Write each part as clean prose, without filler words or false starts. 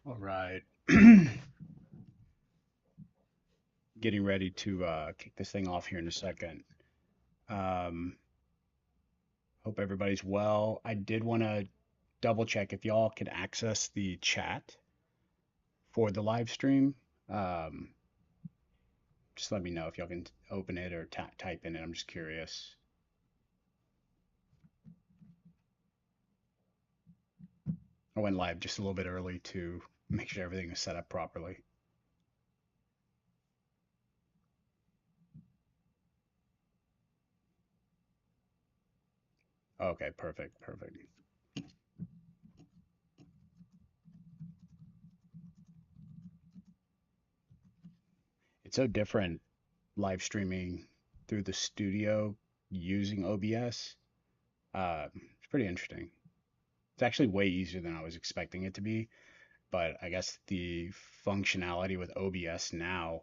All right. Getting ready to kick this thing off here in a second. Um, Hope everybody's well. I did want to double check if y'all can access the chat for the live stream. Um, just let me know if y'all can open it or type in it. I'm just curious. I went live just a little bit early to make sure everything is set up properly. Okay, perfect, perfect. It's so different live streaming through the studio using OBS. It's pretty interesting. It's actually way easier than I was expecting it to be, but I guess the functionality with OBS now,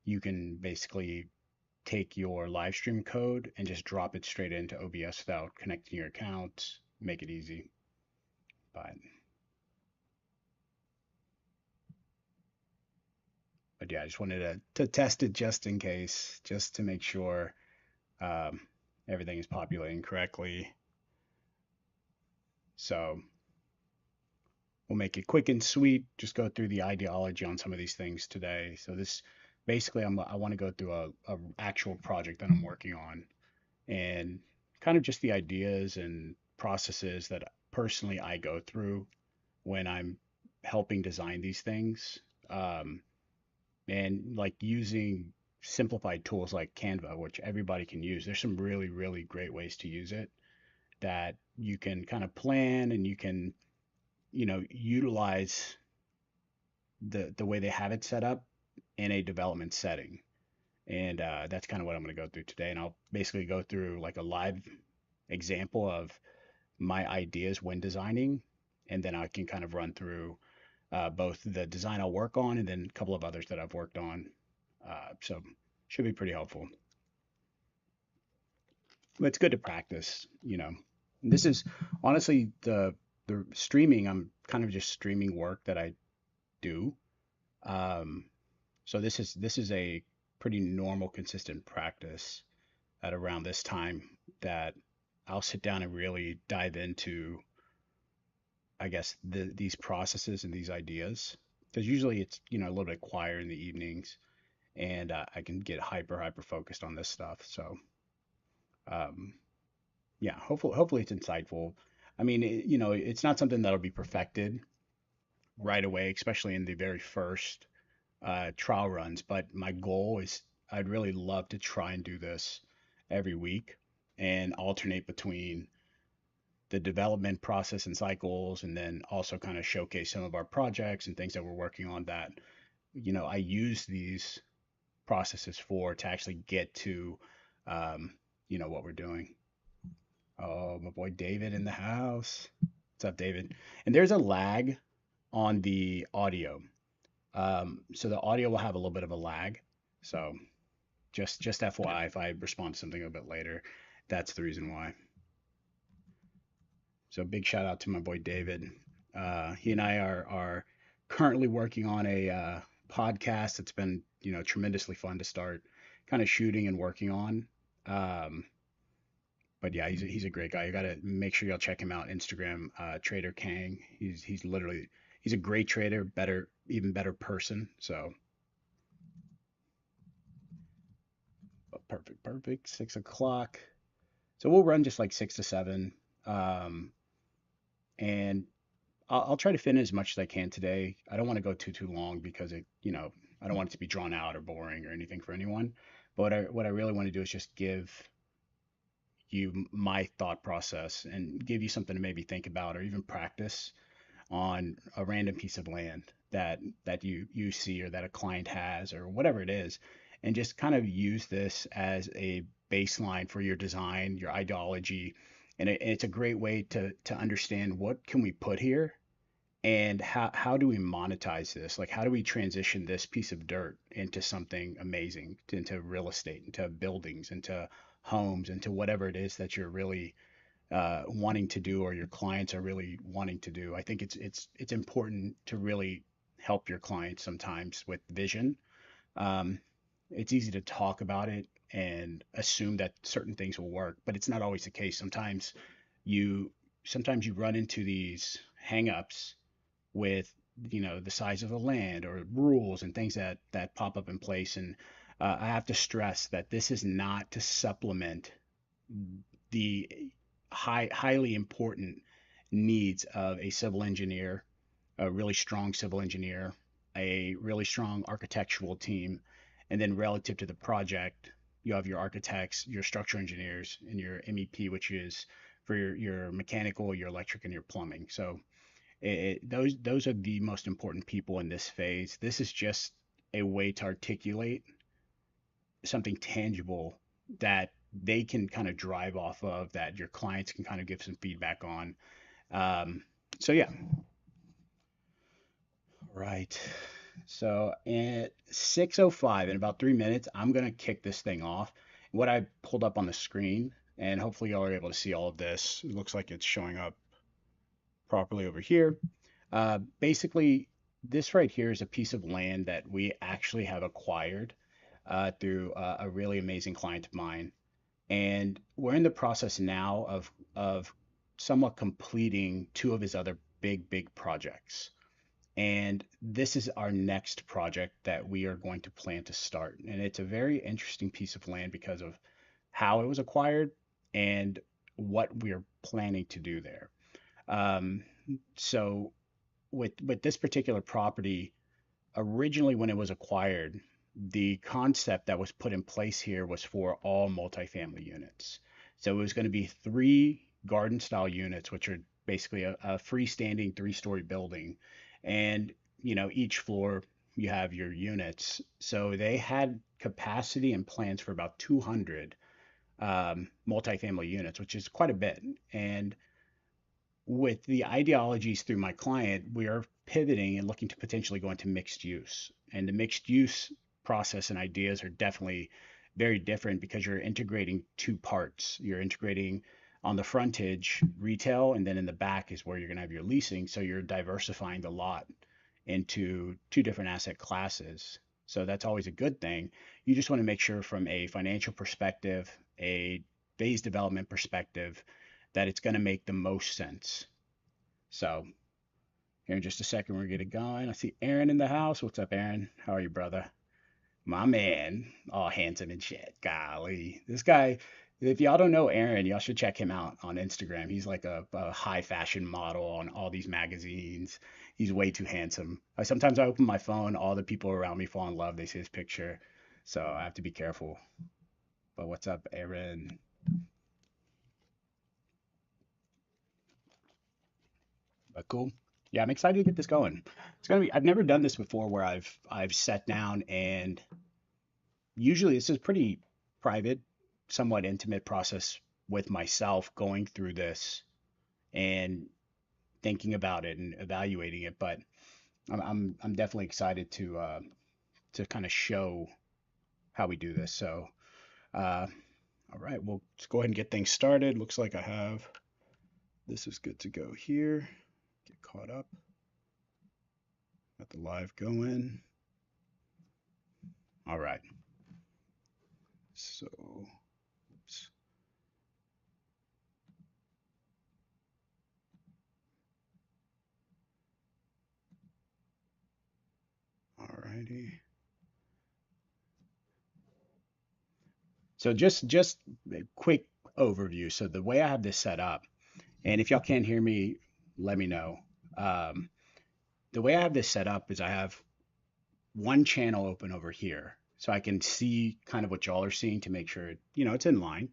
you can basically take your live stream code and just drop it straight into OBS without connecting your account, make it easy. But but yeah, I just wanted to test it just in case, just to make sure um, everything is populating correctly. So we'll make it quick and sweet. Just go through the ideology on some of these things today. So this basically, I want to go through a actual project that I'm working on and kind of just the ideas and processes that personally I go through when I'm helping design these things. Um, and like using simplified tools like Canva, which everybody can use. There's some really, really great ways to use it that you can kind of plan and you can, utilize the way they have it set up in a development setting. And that's kind of what I'm going to go through today. And I'll basically go through like a live example of my ideas when designing. And then I can kind of run through both the design I'll work on and then a couple of others that I've worked on. So should be pretty helpful. But it's good to practice. This is honestly the streaming. I'm kind of just streaming work that I do. Um, So this is a pretty normal, consistent practice at around this time that I'll sit down and really dive into, I guess, these processes and these ideas. Because usually it's, a little bit quieter in the evenings, and I can get hyper focused on this stuff. So, um, yeah, hopefully it's insightful. I mean, it's not something that'll be perfected right away, especially in the very first trial runs, but my goal is I'd really love to try and do this every week and alternate between the development process and cycles, and then also kind of showcase some of our projects and things that we're working on that, I use these processes for to actually get to, um, what we're doing. Oh, my boy David in the house. What's up, David? And there's a lag on the audio. So the audio will have a little bit of a lag. So just FYI, if I respond to something a bit later, that's the reason why. So big shout out to my boy David. He and I are currently working on a podcast. It's been tremendously fun to start kind of shooting and working on. Um, but yeah, he's a great guy. You got to make sure y'all check him out. Instagram, Trader Kang. He's a great trader, even better person. So perfect, perfect. 6 o'clock. So we'll run just like 6 to 7. Um, and I'll try to fit in as much as I can today. I don't want to go too long because I don't want it to be drawn out or boring or anything for anyone. But what I really want to do is just give you my thought process and give you something to maybe think about or even practice on a random piece of land that you see or that a client has or whatever it is, and just kind of use this as a baseline for your design, your ideology, and it's a great way to understand what can we put here and how do we monetize this? Like how do we transition this piece of dirt into something amazing, into real estate, into buildings, into homes, into whatever it is that you're really wanting to do or your clients are really wanting to do. I think it's important to really help your clients sometimes with vision. Um, it's easy to talk about it and assume that certain things will work, but it's not always the case. You sometimes you run into these hangups with the size of the land or rules and things that pop up in place. And I have to stress that this is not to supplement the highly important needs of a civil engineer, a really strong civil engineer, a really strong architectural team, and then relative to the project, you have your architects, your structural engineers, and your MEP, which is for your mechanical, your electric, and your plumbing. So those are the most important people in this phase. This is just a way to articulate something tangible that they can kind of drive off of, that your clients can kind of give some feedback on. Um, so yeah, right. So at 6:05, in about 3 minutes, I'm gonna kick this thing off. What I pulled up on the screen, and hopefully y'all are able to see all of this. It looks like it's showing up properly over here. Basically, this right here is a piece of land that we actually have acquired through a really amazing client of mine, and we're in the process now of somewhat completing two of his other big projects. And this is our next project that we are going to plan to start. And it's a very interesting piece of land because of how it was acquired and what we're planning to do there. Um, so with this particular property, originally when it was acquired, the concept that was put in place here was for all multifamily units. So it was going to be three garden style units, which are basically a freestanding three-story building. And, each floor you have your units. So they had capacity and plans for about 200 multifamily units, which is quite a bit. And with the ideologies through my client, we are pivoting and looking to potentially go into mixed use. And the mixed use process and ideas are definitely very different because you're integrating two parts. You're integrating on the frontage retail, and then in the back is where you're going to have your leasing. So you're diversifying the lot into two different asset classes. So that's always a good thing. You just want to make sure from a financial perspective, a phase development perspective, that it's going to make the most sense. So here in just a second, we're going to get it going. I see Aaron in the house. What's up, Aaron? How are you, brother? My man, all handsome and shit. Golly, this guy. If y'all don't know Aaron, y'all should check him out on Instagram. He's like a high fashion model on all these magazines. He's way too handsome. Sometimes I open my phone, all the people around me fall in love. They see his picture, so I have to be careful. But what's up, Aaron? But cool. Yeah, I'm excited to get this going. It's gonna be. I've never done this before where I've sat down, and usually this is pretty private, somewhat intimate process with myself going through this and thinking about it and evaluating it. But I'm definitely excited to kind of show how we do this. So uh, all right, well, let's go ahead and get things started. Looks like I have this is good to go here. Get caught up. Got the live going. All right. So, oops. All righty. So just a quick overview. So the way I have this set up, and if y'all can't hear me, let me know. Um, the way I have this set up is I have one channel open over here, so I can see kind of what y'all are seeing to make sure it's in line.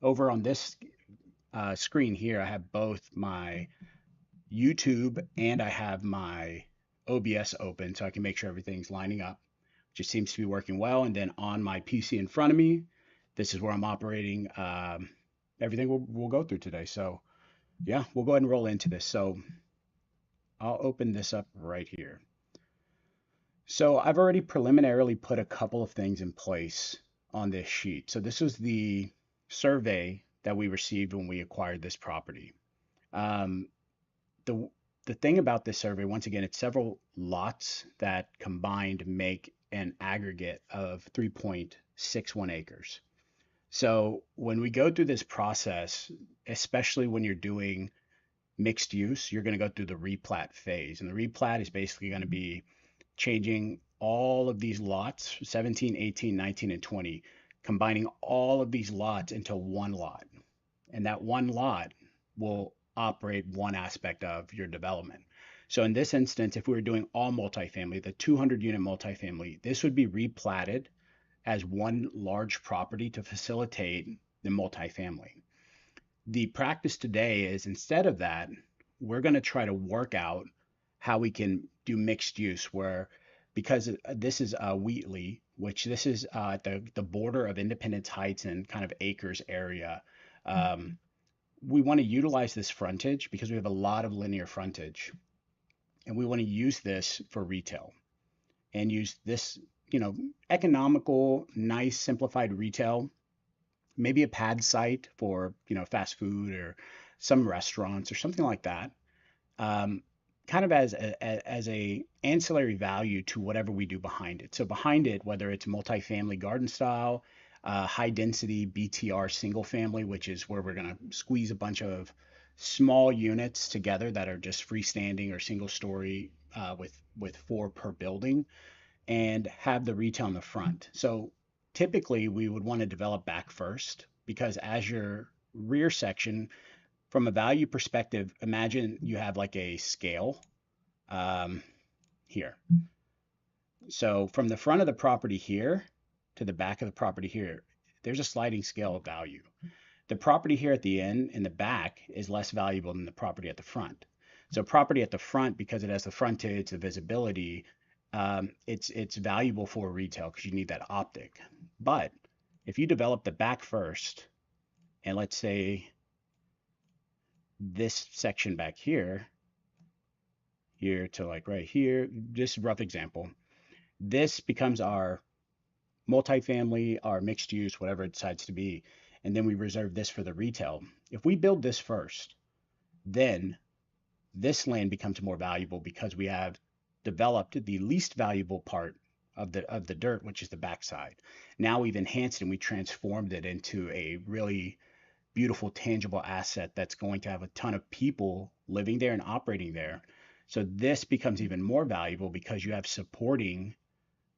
Over on this screen here, I have both my YouTube and I have my OBS open, so I can make sure everything's lining up. Just seems to be working well. And then on my PC in front of me, this is where I'm operating everything we'll go through today. So yeah, we'll go ahead and roll into this. So I'll open this up right here. So I've already preliminarily put a couple of things in place on this sheet. So this was the survey that we received when we acquired this property. Um, the the thing about this survey, once again, it's several lots that combined make an aggregate of 3.61 acres. So when we go through this process, especially when you're doing mixed use, you're going to go through the replat phase. And the replat is basically going to be changing all of these lots, 17, 18, 19, and 20, combining all of these lots into one lot. And that one lot will operate one aspect of your development. So in this instance, if we were doing all multifamily, the 200 unit multifamily, this would be replatted as one large property to facilitate the multifamily. The practice today is instead of that, we're going to try to work out how we can do mixed use where because this is Wheatley, which this is the border of Independence Heights and kind of Acres area. Um, we want to utilize this frontage because we have a lot of linear frontage, and we want to use this for retail and use this, you know, economical, nice, simplified retail, maybe a pad site for, you know, fast food or some restaurants or something like that. Um, kind of as a ancillary value to whatever we do behind it. So behind it, whether it's multifamily garden style, high density BTR single family, which is where we're going to squeeze a bunch of small units together that are just freestanding or single story with four per building, and have the retail in the front. So typically we would want to develop back first because as your rear section, from a value perspective, imagine you have like a scale um, here. So from the front of the property here to the back of the property here, there's a sliding scale of value. The property here at the end in the back is less valuable than the property at the front. So property at the front, because it has the frontage, the visibility, it's valuable for retail because you need that optic. But if you develop the back first, and let's say this section back here, here to like right here, just a rough example, this becomes our multifamily, our mixed use, whatever it decides to be, and then we reserve this for the retail. If we build this first, then this land becomes more valuable because we have developed the least valuable part of the dirt, which is the backside. Now we've enhanced and we transformed it into a really beautiful, tangible asset that's going to have a ton of people living there and operating there. So this becomes even more valuable because you have supporting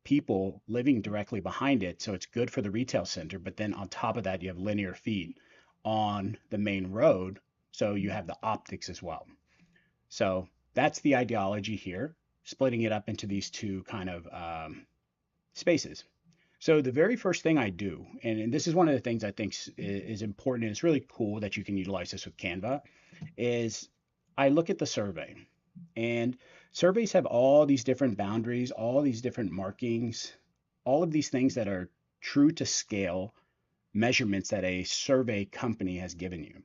people living directly behind it. So it's good for the retail center. But then on top of that, you have linear feet on the main road. So you have the optics as well. So that's the ideology here, splitting it up into these two kind of spaces. So the very first thing I do, and this is one of the things I think is important, and it's really cool that you can utilize this with Canva, is I look at the survey. And surveys have all these different boundaries, all these different markings, all of these things that are true to scale measurements that a survey company has given you.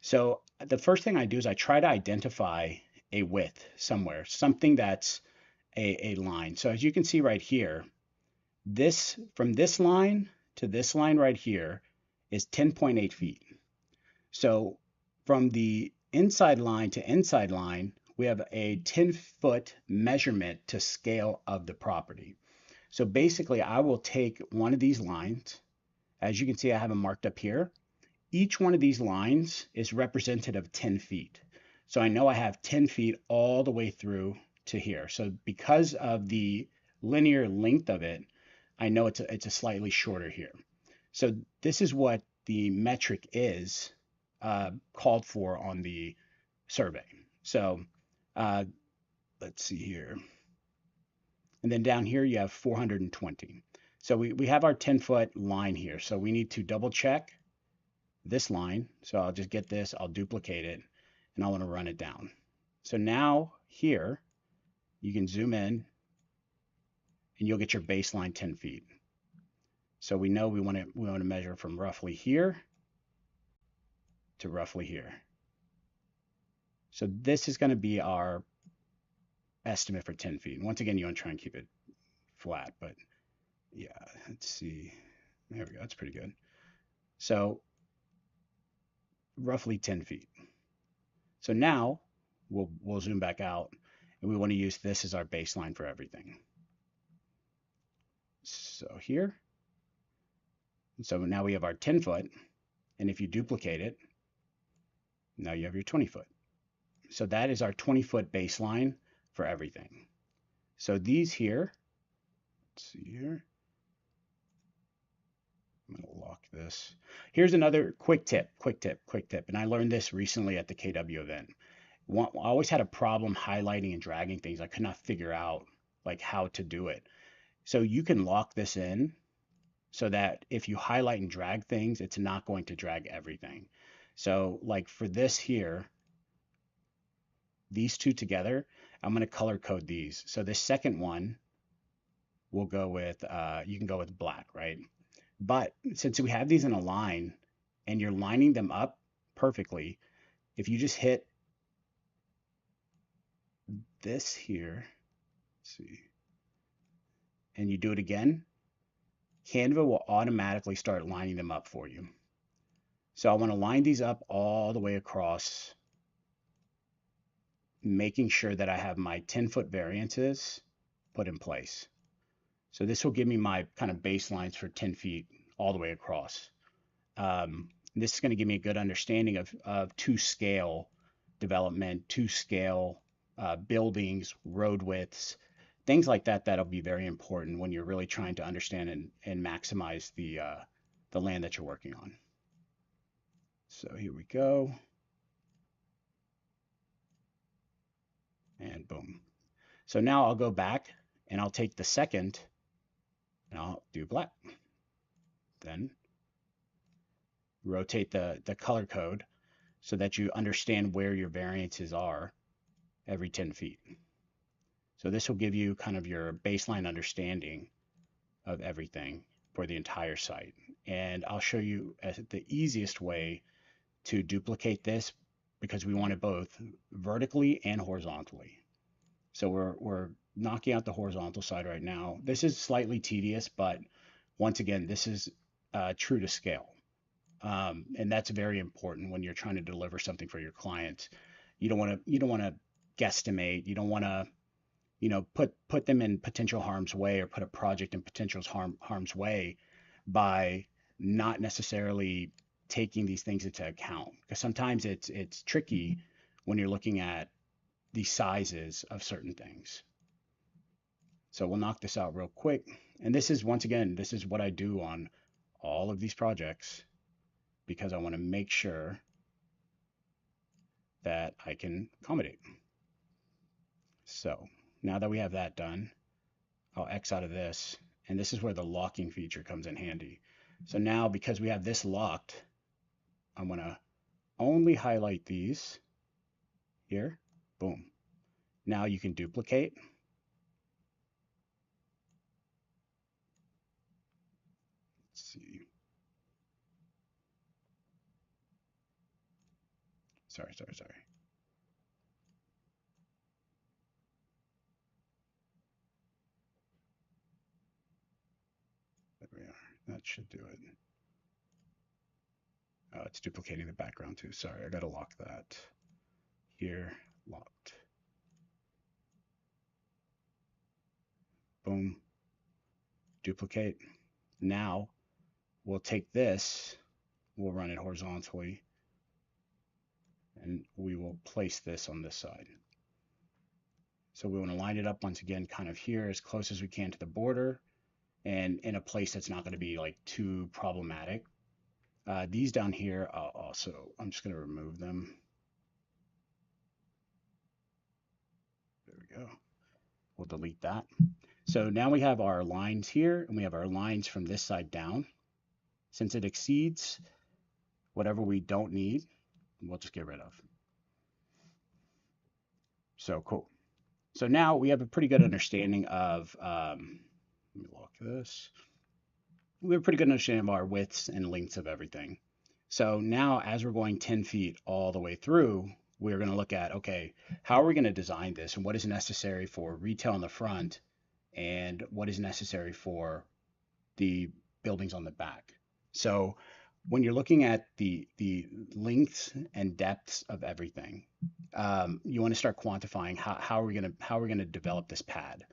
So the first thing I do is I try to identify a width somewhere, something that's a line. So as you can see right here, this from this line to this line right here is 10.8 feet. So from the inside line to inside line, we have a 10-foot measurement to scale of the property. So basically, I will take one of these lines. As you can see, I have them marked up here. Each one of these lines is representative of 10 feet. So I know I have 10 feet all the way through to here. So because of the linear length of it, I know it's a slightly shorter here. So this is what the metric is called for on the survey. So uh, let's see here. And then down here you have 420. So we have our 10-foot line here. So we need to double check this line. So I'll just get this, I'll duplicate it, and I want to run it down. So now here you can zoom in and you'll get your baseline 10 feet. So we know we want to measure from roughly here to roughly here. So this is going to be our estimate for 10 feet. And once again, you want to try and keep it flat, but yeah, let's see. There we go. That's pretty good. So roughly 10 feet. So now we'll zoom back out, and we want to use this as our baseline for everything. So here, so now we have our 10 foot, and if you duplicate it, now you have your 20 foot. So that is our 20-foot baseline for everything. So these here, let's see here. I'm going to lock this. Here's another quick tip. And I learned this recently at the KW event. I always had a problem highlighting and dragging things. I could not figure out like how to do it. So you can lock this in so that if you highlight and drag things, it's not going to drag everything. So like for this here, these two together, I'm going to color code these. So this second one will go with, you can go with black, right? But since we have these in a line and you're lining them up perfectly, if you just hit this here, let's see, and you do it again, Canva will automatically start lining them up for you. So I want to line these up all the way across, making sure that I have my 10-foot variances put in place. So this will give me my kind of baselines for 10 feet all the way across. This is going to give me a good understanding of to scale development, to scale buildings, road widths, things like that. That'll be very important when you're really trying to understand and maximize the land that you're working on. So here we go. And boom. So now I'll go back and I'll take the second and I'll do black. Then rotate the color code so that you understand where your variances are every 10 feet. So this will give you kind of your baseline understanding of everything for the entire site. And I'll show you the easiest way to duplicate this because we want it both vertically and horizontally. So we're knocking out the horizontal side right now. This is slightly tedious, but once again, this is true to scale. And that's very important when you're trying to deliver something for your clients. You don't want to guesstimate. You don't want to, put them in potential harm's way or put a project in potential harm's way by not necessarily taking these things into account. Because sometimes it's tricky when you're looking at the sizes of certain things. So we'll knock this out real quick. And this is, once again, this is what I do on all of these projects because I want to make sure that I can accommodate. So now that we have that done, I'll X out of this. And this is where the locking feature comes in handy. So now because we have this locked, I'm going to only highlight these here. Boom. Now you can duplicate. Let's see. Sorry. There we are. That should do it. Oh, it's duplicating the background too. Sorry, I got to lock that. Here, locked. Boom. Duplicate. Now we'll take this, we'll run it horizontally, and we will place this on this side. So we want to line it up once again, kind of here as close as we can to the border and in a place that's not going to be like too problematic. These down here, I'm just going to remove them. There we go. We'll delete that. So now we have our lines here and we have our lines from this side down. Since it exceeds whatever we don't need, we'll just get rid of. So cool. So now we have a pretty good understanding of, let me lock this. We have a pretty good understanding of our widths and lengths of everything. So now as we're going 10 feet all the way through, we're going to look at, okay, how are we going to design this and what is necessary for retail on the front and what is necessary for the buildings on the back. So when you're looking at the lengths and depths of everything, you want to start quantifying how are we gonna develop this pad.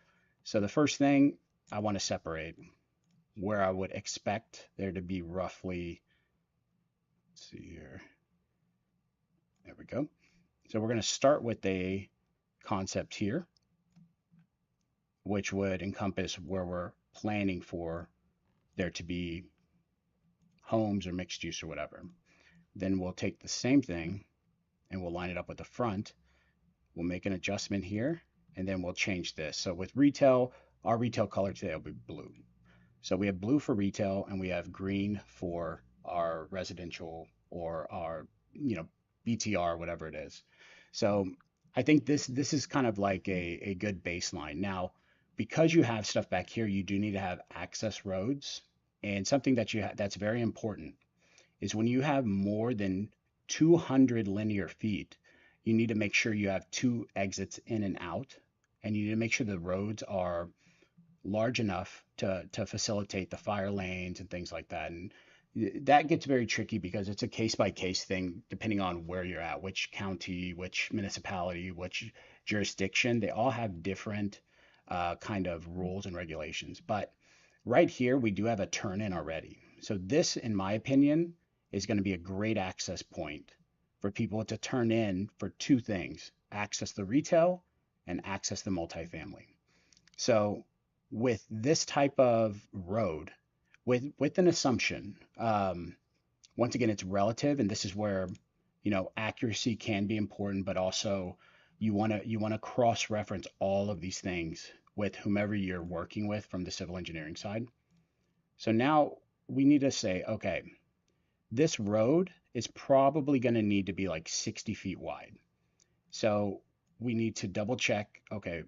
So the first thing I want to separate where I would expect there to be roughly, let's see here, there we go. So we're going to start with a concept here, which would encompass where we're planning for there to be homes or mixed use or whatever. Then we'll take the same thing and we'll line it up with the front. We'll make an adjustment here and then we'll change this. So with retail, our retail color today will be blue. So we have blue for retail and we have green for our residential or our, BTR, whatever it is. So I think this is kind of like a good baseline. Now, because you have stuff back here, you do need to have access roads. And something that that's very important is when you have more than 200 linear feet, you need to make sure you have two exits in and out, and you need to make sure the roads are large enough to facilitate the fire lanes and things like that. And that gets very tricky because it's a case by case thing depending on where you're at, which county, which municipality, which jurisdiction. They all have different kind of rules and regulations. But right here, we do have a turn in already. So this, in my opinion, is going to be a great access point for people to turn in for two things: access the retail and access the multifamily. So with this type of road, with an assumption, once again, it's relative, and this is where accuracy can be important, but also you want to cross-reference all of these things with whomever you're working with from the civil engineering side. So now we need to say, okay, this road is probably going to need to be like 60 feet wide. So we need to double check, okay,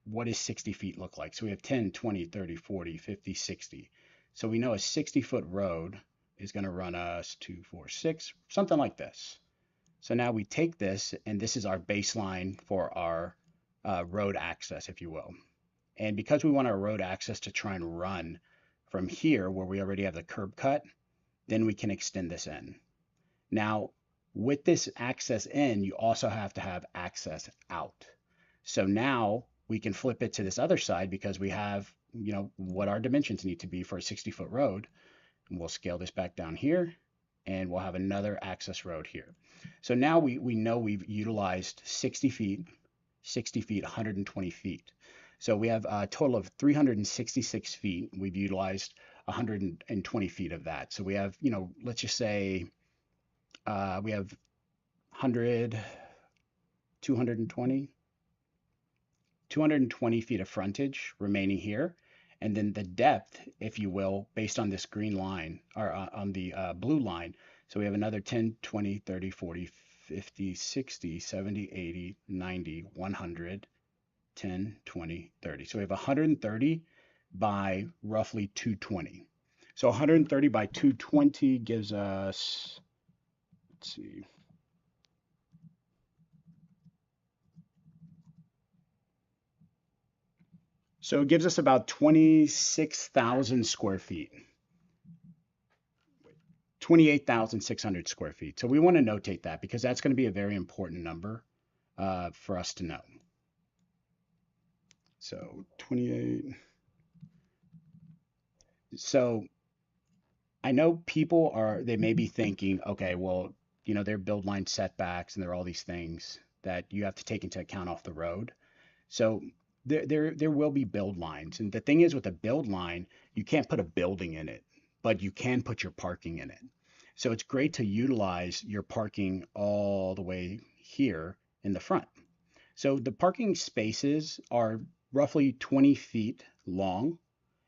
what does 60 feet look like? So we have 10, 20, 30, 40, 50, 60. So we know a 60-foot road is going to run us 2, 4, 6, something like this. So now we take this, and this is our baseline for our road access, if you will. And because we want our road access to try and run from here, where we already have the curb cut, then we can extend this in. Now, with this access in, you also have to have access out. So now we can flip it to this other side because we have, what our dimensions need to be for a 60-foot road. And we'll scale this back down here and we'll have another access road here. So now we know we've utilized 60 feet, 60 feet, 120 feet. So we have a total of 366 feet. We've utilized 120 feet of that. So we have, let's just say we have 100, 220, 220 feet of frontage remaining here. And then the depth, if you will, based on this green line or on the blue line. So we have another 10, 20, 30, 40, 50, 60, 70, 80, 90, 100, 10, 20, 30. So we have 130 by roughly 220. So 130 by 220 gives us, let's see, so it gives us about 26,000 square feet, 28,600 square feet. So we want to notate that because that's going to be a very important number for us to know. So 28. So I know they may be thinking, okay, well, there are build line setbacks and there are all these things that you have to take into account off the road. So there will be build lines. And the thing is with a build line, you can't put a building in it, but you can put your parking in it. So it's great to utilize your parking all the way here in the front. So the parking spaces are roughly 20 feet long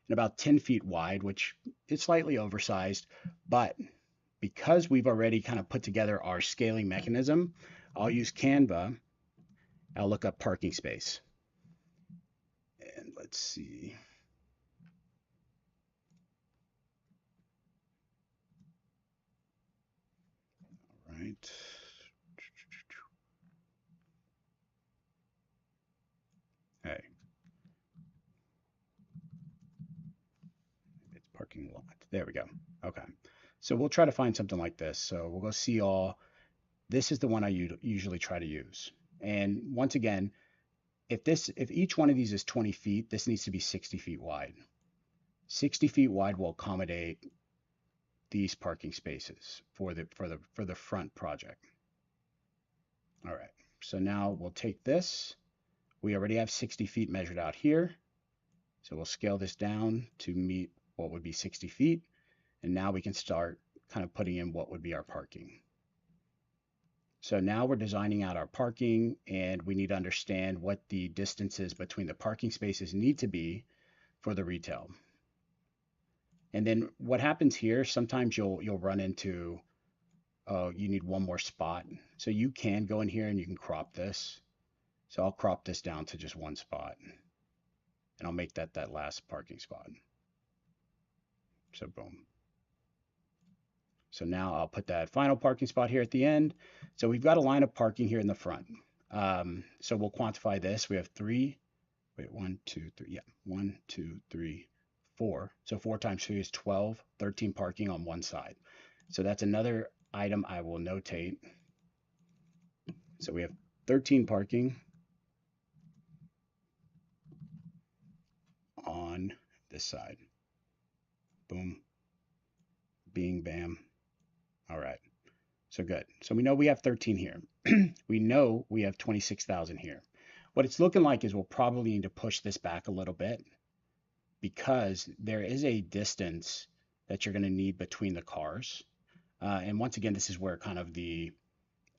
and about 10 feet wide, which is slightly oversized. But because we've already kind of put together our scaling mechanism, I'll use Canva. I'll look up parking space. And let's see. All right. Hey, it's parking lot. There we go. Okay. So we'll try to find something like this. So we'll go see all. This is the one I usually try to use. And once again, if each one of these is 20 feet, this needs to be 60 feet wide. 60 feet wide will accommodate these parking spaces for the front project. All right. So now we'll take this. We already have 60 feet measured out here. So we'll scale this down to meet what would be 60 feet. And now we can start kind of putting in what would be our parking. So now we're designing out our parking, and we need to understand what the distances between the parking spaces need to be for the retail. And then what happens here, sometimes you'll run into, oh, you need one more spot. So you can go in here and you can crop this. So I'll crop this down to just one spot, and I'll make that last parking spot. So boom. So now I'll put that final parking spot here at the end. So we've got a line of parking here in the front. So we'll quantify this. We have three, wait, 1, 2, 3, yeah, 1, 2, 3, 4. So 4 times 3 is 12, 13 parking on one side. So that's another item I will notate. So we have 13 parking on this side. Boom, bing, bam. All right. So good. So we know we have 13 here. We know we have 26,000 here. What it's looking like is we'll probably need to push this back a little bit because there is a distance that you're going to need between the cars. And once again, this is where kind of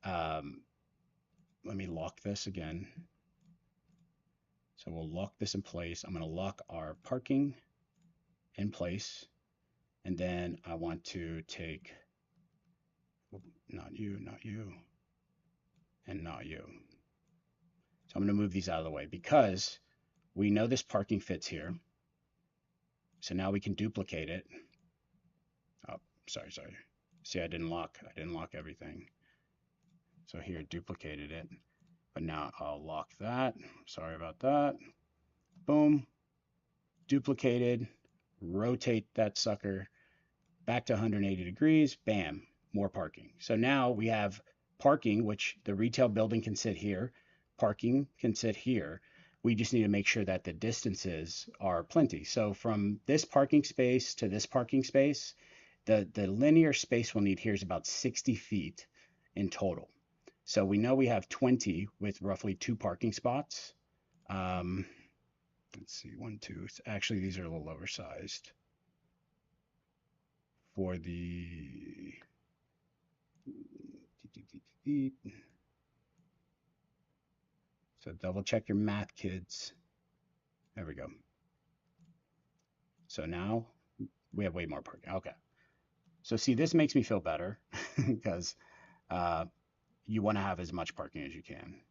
let me lock this again. So we'll lock this in place. I'm going to lock our parking in place. And then I want to take, not you, and not you. So I'm going to move these out of the way because we know this parking fits here. So now we can duplicate it. Oh, sorry. See, I didn't lock everything. So here, duplicated it. But now I'll lock that. Sorry about that. Boom. Duplicated. Rotate that sucker back to 180 degrees. Bam. More parking. So now we have parking, which the retail building can sit here. Parking can sit here. We just need to make sure that the distances are plenty. So from this parking space to this parking space, the linear space we'll need here is about 60 feet in total. So we know we have 20 with roughly 2 parking spots. Let's see, 1, 2. Actually, these are a little oversized for the. So double check your math, kids. There we go. So now we have way more parking. Okay. So see, this makes me feel better because you want to have as much parking as you can.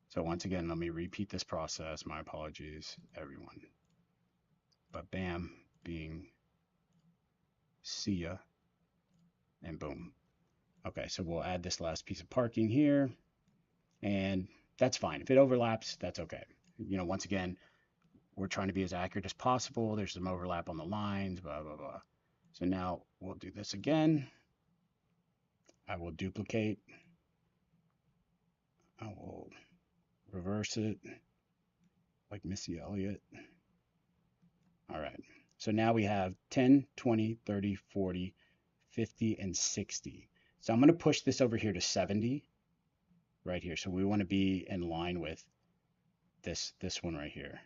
So once again, let me repeat this process. My apologies, everyone. But bam, being see ya, and boom. Okay, so we'll add this last piece of parking here, and that's fine. If it overlaps, that's okay. Once again, we're trying to be as accurate as possible. There's some overlap on the lines, blah, blah, blah. So now we'll do this again. I will duplicate. I will reverse it like Missy Elliott. All right. So now we have 10, 20, 30, 40, 50, and 60. So I'm going to push this over here to 70 right here. So we want to be in line with this one right here.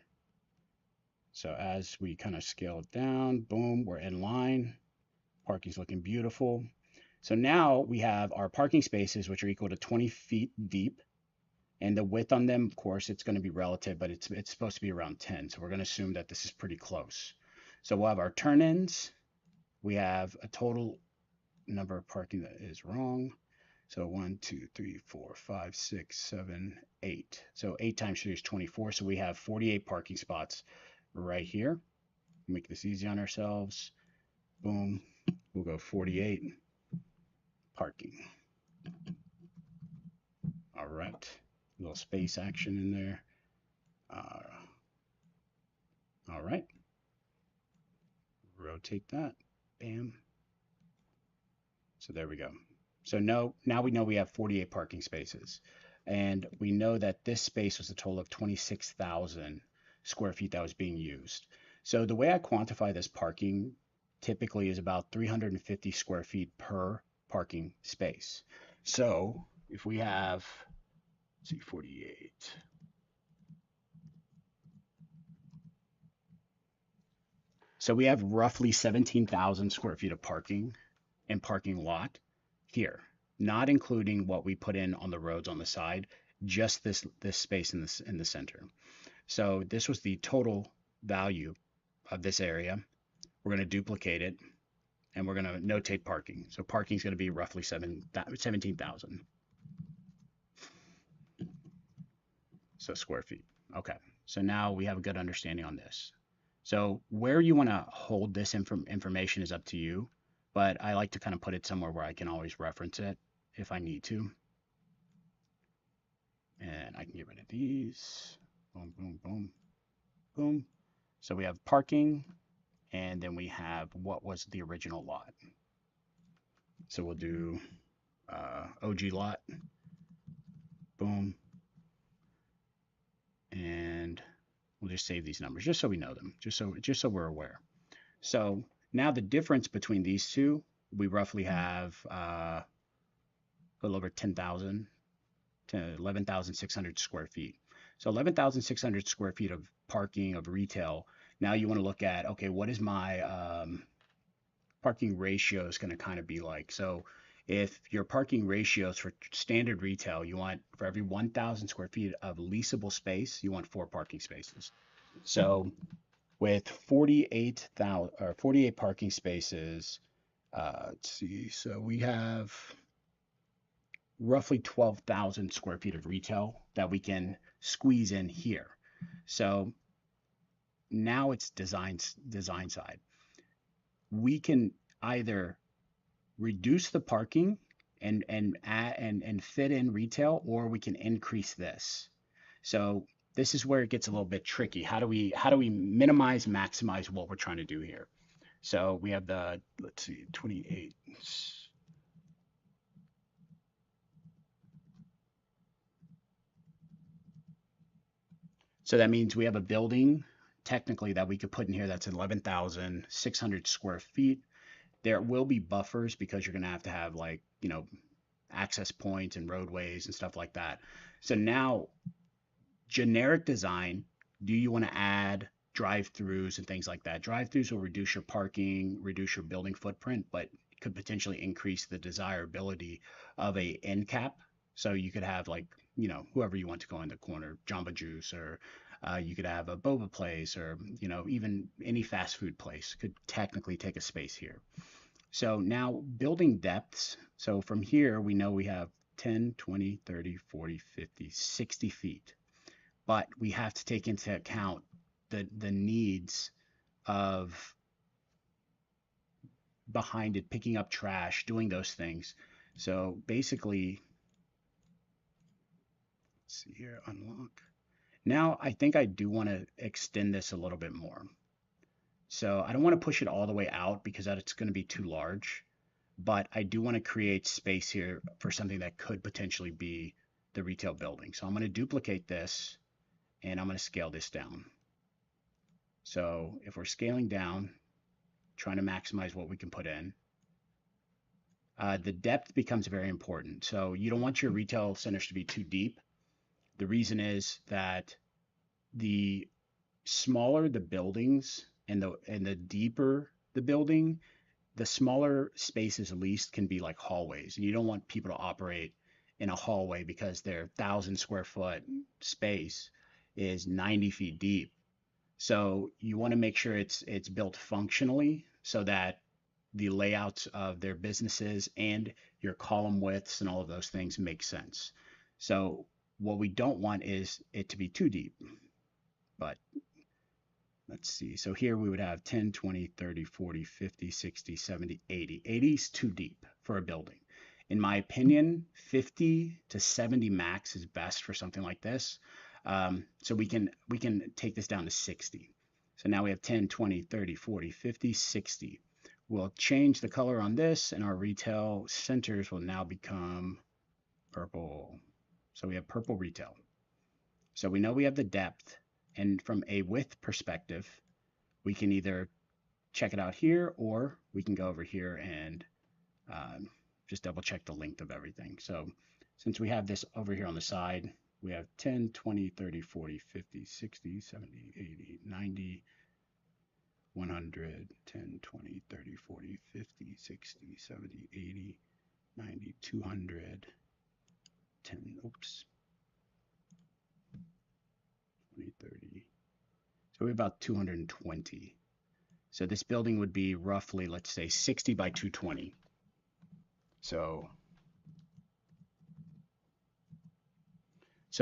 So as we kind of scale it down, boom, we're in line. Parking's looking beautiful. So now we have our parking spaces, which are equal to 20 feet deep. And the width on them, of course, it's going to be relative, but it's supposed to be around 10. So we're going to assume that this is pretty close. So we'll have our turn-ins. We have a total number of parking that is wrong. So 1, 2, 3, 4, 5, 6, 7, 8. So 8 times 3 is 24. So we have 48 parking spots right here. Make this easy on ourselves. Boom. We'll go 48 parking. All right. A little space action in there. All right. Rotate that. Bam. So there we go. So no, now we know we have 48 parking spaces. And we know that this space was a total of 26,000 square feet that was being used. So the way I quantify this parking typically is about 350 square feet per parking space. So if we have, let's see, 48. So we have roughly 17,000 square feet of parking and parking lot here, not including what we put in on the roads on the side, just this space in the center. So this was the total value of this area. We're going to duplicate it and we're going to notate parking. So parking is going to be roughly 17,000 so square feet. Okay. So now we have a good understanding on this. So where you want to hold this information is up to you, but I like to kind of put it somewhere where I can always reference it if I need to. And I can get rid of these. Boom, boom, boom, boom. So we have parking, and then we have what was the original lot. So we'll do OG lot, boom, and we'll just save these numbers just so we know them, just so we're aware. So now the difference between these two, we roughly have a little over 10,000 to 11,600 square feet. So 11,600 square feet of parking of retail. Now you want to look at, okay, what is my parking ratio is going to kind of be like? So if your parking ratios for standard retail, you want for every 1,000 square feet of leasable space, you want 4 parking spaces. So with 48,000 or 48 parking spaces, let's see, so we have roughly 12,000 square feet of retail that we can squeeze in here. So now it's design side. We can either reduce the parking and fit in retail, or we can increase this. So this is where it gets a little bit tricky. How do we minimize, maximize what we're trying to do here? So we have the, let's see, 28. So that means we have a building technically that we could put in here that's 11,600 square feet. There will be buffers because you're going to have like, access points and roadways and stuff like that. So now, generic design, do you want to add drive-throughs and things like that? Drive-throughs will reduce your parking, reduce your building footprint, but could potentially increase the desirability of a end cap. So you could have like, whoever you want to go in the corner, Jamba Juice, or you could have a boba place, or even any fast food place could technically take a space here. So now building depths. So from here, we know we have 10, 20, 30, 40, 50, 60 feet. But we have to take into account the needs of behind it, picking up trash, doing those things. So basically, let's see here, unlock. Now I think I do want to extend this a little bit more. So I don't want to push it all the way out because it's going to be too large, but I do want to create space here for something that could potentially be the retail building. So I'm going to duplicate this and I'm going to scale this down. So if we're scaling down, trying to maximize what we can put in, the depth becomes very important. So you don't want your retail centers to be too deep. The reason is that the smaller the buildings and the deeper the building, the smaller spaces leased can be like hallways. And you don't want people to operate in a hallway because their 1,000 square foot space is 90 feet deep. So you want to make sure it's built functionally so that the layouts of their businesses and your column widths and all of those things make sense. So what we don't want is it to be too deep. But let's see. So here we would have 10, 20, 30, 40, 50, 60, 70, 80. 80 is too deep for a building. In my opinion, 50 to 70 max is best for something like this. So we can take this down to 60. So now we have 10, 20, 30, 40, 50, 60. we'll change the color on this, and our retail centers will now become purple. So we have purple retail. So we know we have the depth, and from a width perspective, we can either check it out here, or we can go over here and just double check the length of everything. So since we have this over here on the side, we have 10, 20, 30, 40, 50, 60, 70, 80, 90, 100, 10, 20, 30, 40, 50, 60, 70, 80, 90, 200, 10, oops, 20, 30. So we have about 220. So this building would be roughly, let's say, 60 by 220. So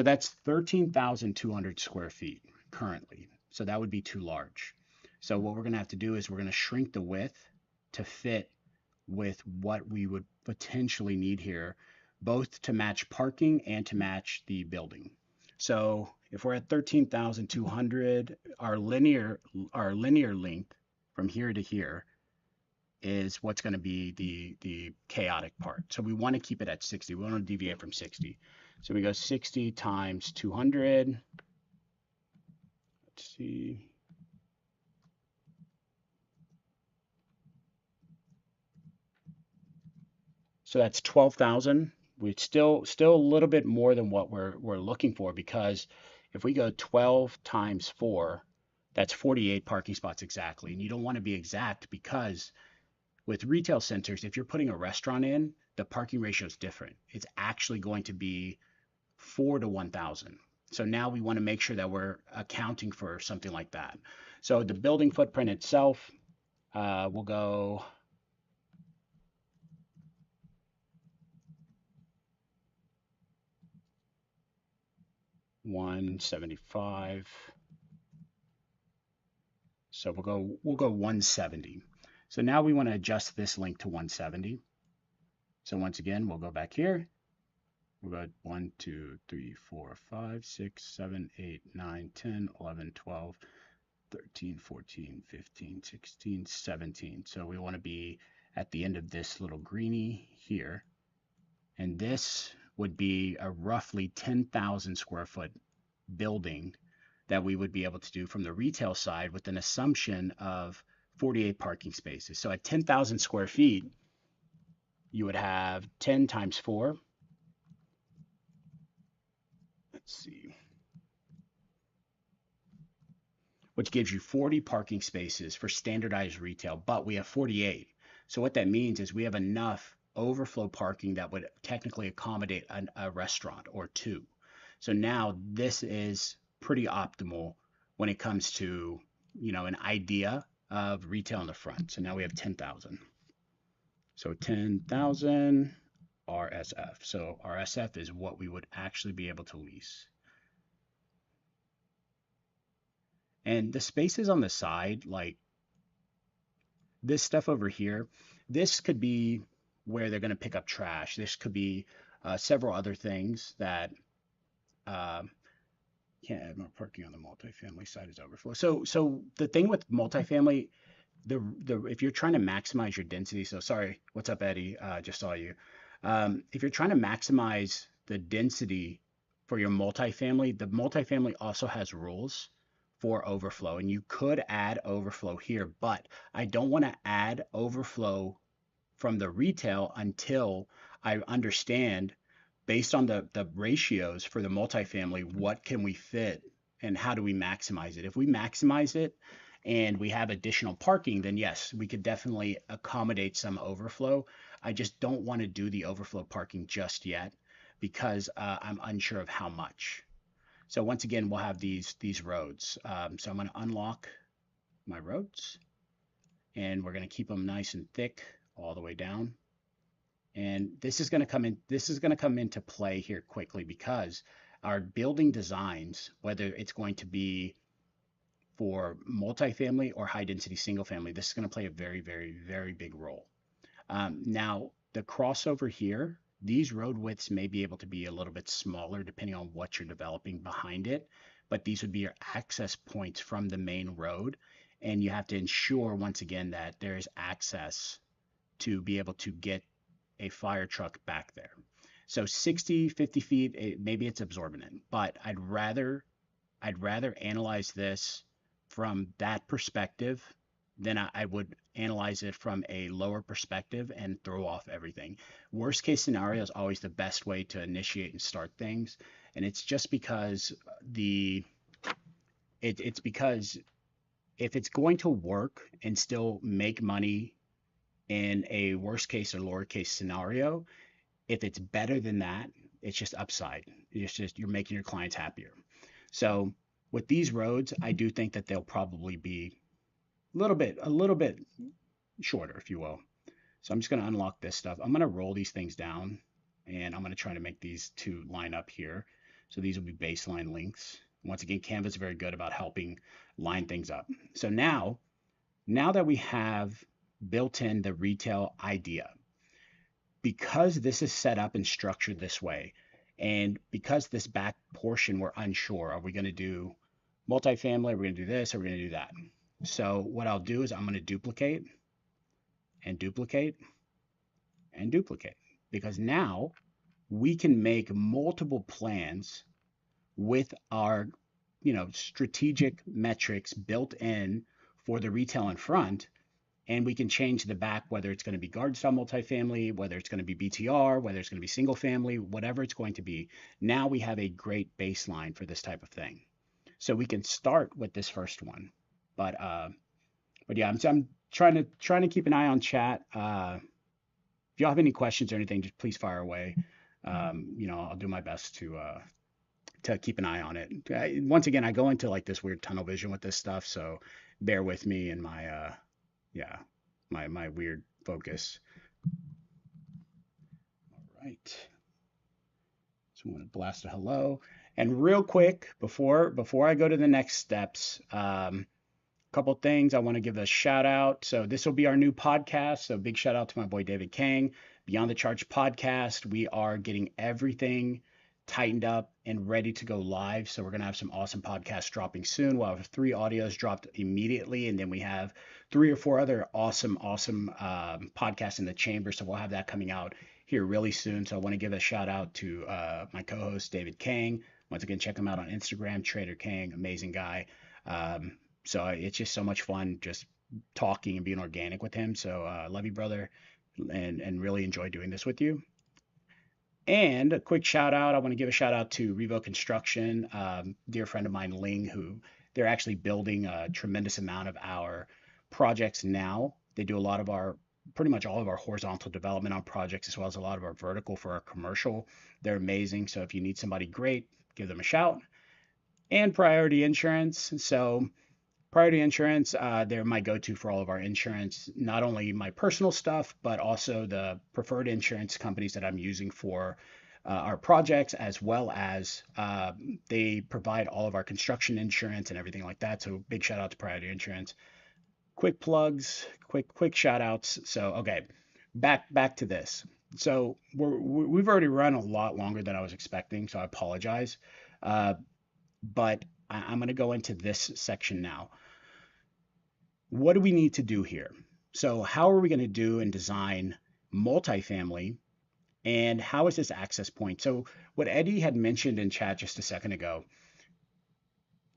that's 13,200 square feet currently. So that would be too large. So what we're going to have to do is we're going to shrink the width to fit with what we would potentially need here, both to match parking and to match the building. So if we're at 13,200, our linear length from here to here is what's going to be the chaotic part. So we want to keep it at 60. We want to deviate from 60. So we go 60 times 200. Let's see. So that's 12,000. We still a little bit more than what we're looking for, because if we go 12 times 4, that's 48 parking spots exactly. And you don't want to be exact, because with retail centers, if you're putting a restaurant in, the parking ratio is different. It's actually going to be 4 to 1,000. So now we want to make sure that we're accounting for something like that. So the building footprint itself, we'll go 175. So we'll go 170. So now we want to adjust this link to 170. So once again, we'll go back here. We'll go 1, 2, 3, 4, 5, 6, 7, 8, 9, 10, 11, 12, 13, 14, 15, 16, 17. So we want to be at the end of this little greenie here. And this would be a roughly 10,000 square foot building that we would be able to do from the retail side, with an assumption of 48 parking spaces. So at 10,000 square feet, you would have 10 times 4. Let's see. Which gives you 40 parking spaces for standardized retail, but we have 48. So what that means is we have enough overflow parking that would technically accommodate a restaurant or two. So now this is pretty optimal when it comes to, an idea of retail in the front. So now we have 10,000. So 10,000 RSF. So RSF is what we would actually be able to lease. And the spaces on the side, like this stuff over here, this could be where they're going to pick up trash. This could be several other things that can't add more parking on the multifamily side is overflow. So the thing with multifamily, if you're trying to maximize your density, so sorry, what's up, Eddie? Just saw you. If you're trying to maximize the density for your multifamily, the multifamily also has rules for overflow, and you could add overflow here, but I don't want to add overflow from the retail until I understand, based on the ratios for the multifamily, what can we fit and how do we maximize it. If we maximize it and we have additional parking, then yes, we could definitely accommodate some overflow. I just don't want to do the overflow parking just yet, because I'm unsure of how much. So once again, we'll have these roads. So I'm going to unlock my roads, and we're going to keep them nice and thick all the way down. And this is going to come into play here quickly, because our building designs, whether it's going to be for multifamily or high density single family, this is going to play a very, very, very big role. Now, the crossover here, these road widths may be able to be a little bit smaller depending on what you're developing behind it, but these would be your access points from the main road. And you have to ensure, once again, that there is access to be able to get a fire truck back there. So 60, 50 feet, maybe it's absorbent, but I'd rather analyze this from that perspective than I would analyze it from a lower perspective and throw off everything. Worst case scenario is always the best way to initiate and start things. And it's just because the it's because if it's going to work and still make money in a worst case or lower case scenario, if it's better than that, it's just upside. It's just you're making your clients happier. So with these roads, I do think that they'll probably be a little bit shorter, if you will. So I'm just going to unlock this stuff. I'm going to roll these things down, and I'm going to try to make these two line up here. So these will be baseline links. Once again, Canva is very good about helping line things up. So now that we have built in the retail idea, because this is set up and structured this way, and because this back portion we're unsure, are we going to do multifamily? Are we going to do this? Are we going to do that? So what I'll do is I'm going to duplicate and duplicate and duplicate, because now we can make multiple plans with our strategic metrics built in for the retail in front, and we can change the back, whether it's going to be garden style multifamily, whether it's going to be BTR, whether it's going to be single family, whatever it's going to be. Now we have a great baseline for this type of thing. So we can start with this first one. But yeah, I'm trying to keep an eye on chat. If y'all have any questions or anything, just please fire away. I'll do my best to keep an eye on it. Once again, I go into like this weird tunnel vision with this stuff, so bear with me in my yeah, my weird focus. All right. So I'm going to blast a hello. And real quick, before I go to the next steps, couple things I want to give a shout out. So this will be our new podcast. So big shout out to my boy David Kang, Beyond the Charge podcast. We are getting everything tightened up and ready to go live. So we're going to have some awesome podcasts dropping soon. We'll have 3 audios dropped immediately, and then we have 3 or 4 other awesome podcasts in the chamber. So we'll have that coming out here really soon. So I want to give a shout out to my co-host David Kang. Once again, check him out on Instagram, Trader Kang, amazing guy. So it's just so much fun just talking and being organic with him. So love you, brother, and really enjoy doing this with you. And a quick shout out, I want to give a shout out to Revo Construction, dear friend of mine, Ling, who they're actually building a tremendous amount of our projects now. They do a lot of pretty much all of our horizontal development on projects, as well as a lot of our vertical for our commercial. They're amazing. So if you need somebody great, give them a shout. And Priority Insurance. So Priority Insurance, they're my go-to for all of our insurance, not only my personal stuff, but also the preferred insurance companies that I'm using for our projects, as well as they provide all of our construction insurance and everything like that. So big shout out to Priority Insurance. Quick plugs, quick shout outs. So okay, back to this. So we've already run a lot longer than I was expecting, so I apologize. But I'm going to go into this section now. What do we need to do here? So how are we going to do and design multifamily, and how is this access point? So what Eddie had mentioned in chat just a second ago,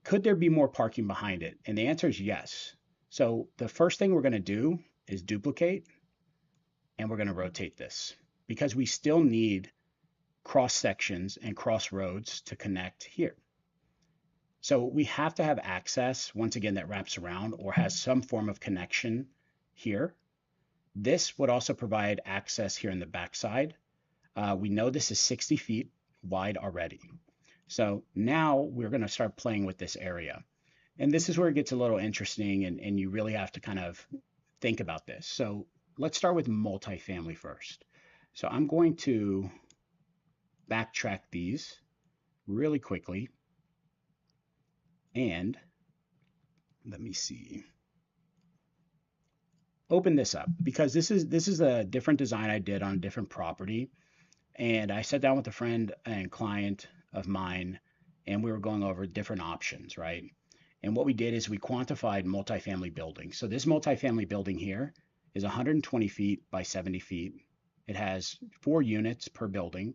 could there be more parking behind it? And the answer is yes. So the first thing we're going to do is duplicate, and we're going to rotate this, because we still need cross sections and crossroads to connect here. So we have to have access, once again, that wraps around or has some form of connection here. This would also provide access here in the backside. We know this is 60 feet wide already. So now we're going to start playing with this area. And this is where it gets a little interesting, and you really have to kind of think about this. So let's start with multifamily first. So I'm going to backtrack these really quickly. And let me see. Open this up, because this is a different design I did on a different property. And I sat down with a friend and client of mine, and we were going over different options, right? And what we did is we quantified multifamily buildings. So this multifamily building here is 120 feet by 70 feet. It has 4 units per building.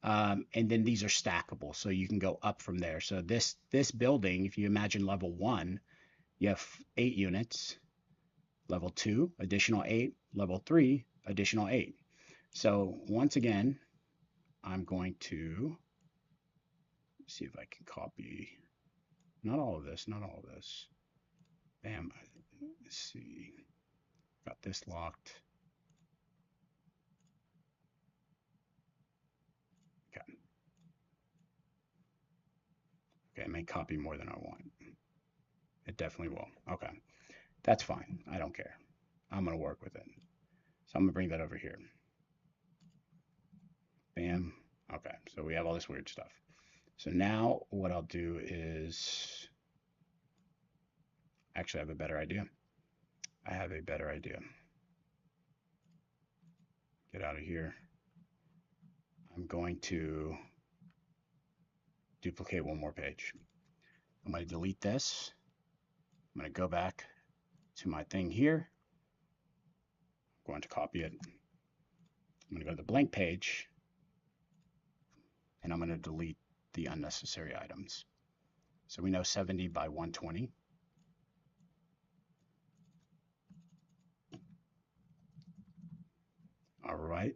And then these are stackable, so you can go up from there. So this building, if you imagine level 1, you have 8 units. Level 2, additional 8. Level 3, additional 8. So once again, I'm going to see if I can copy, not all of this, not all of this. Bam. Let's see. Got this locked. Okay. Okay, I may copy more than I want. It definitely will. Okay. That's fine. I don't care. I'm going to work with it. So I'm going to bring that over here. Bam. Okay. So we have all this weird stuff. So now what I'll do is actually I have a better idea. I have a better idea. Get out of here. I'm going to duplicate one more page. I'm going to delete this. I'm going to go back to my thing here. I'm going to copy it. I'm going to go to the blank page, and I'm going to delete the unnecessary items. So we know 70 by 120. All right.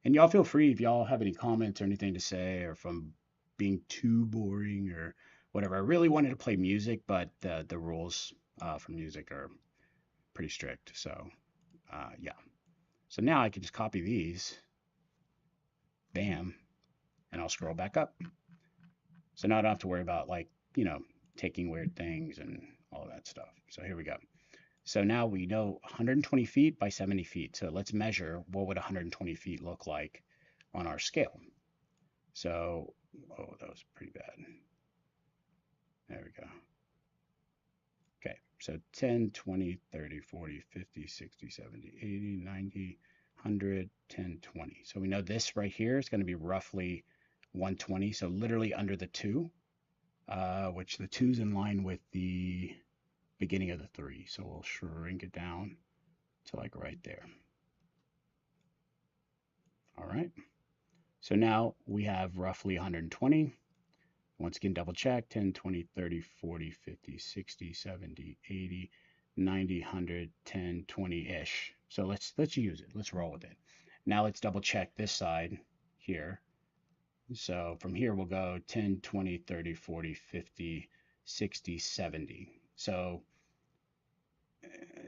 And y'all feel free if y'all have any comments or anything to say, or if I'm being too boring or whatever. I really wanted to play music, but the rules for music are pretty strict. So yeah. So now I can just copy these, bam, and I'll scroll back up. So now I don't have to worry about like, taking weird things and all of that stuff. So here we go. So now we know 120 feet by 70 feet. So let's measure what would 120 feet look like on our scale. So, oh, that was pretty bad. There we go. Okay, so 10, 20, 30, 40, 50, 60, 70, 80, 90, 100, 10, 20. So we know this right here is going to be roughly 120. So literally under the 2, which the 2 is in line with the beginning of the 3. So we'll shrink it down to like right there. All right. So now we have roughly 120. Once again, double check 10, 20, 30, 40, 50, 60, 70, 80, 90, 100, 10, 20-ish. So let's use it. Let's roll with it. Now let's double check this side here. So from here we'll go 10, 20, 30, 40, 50, 60, 70. So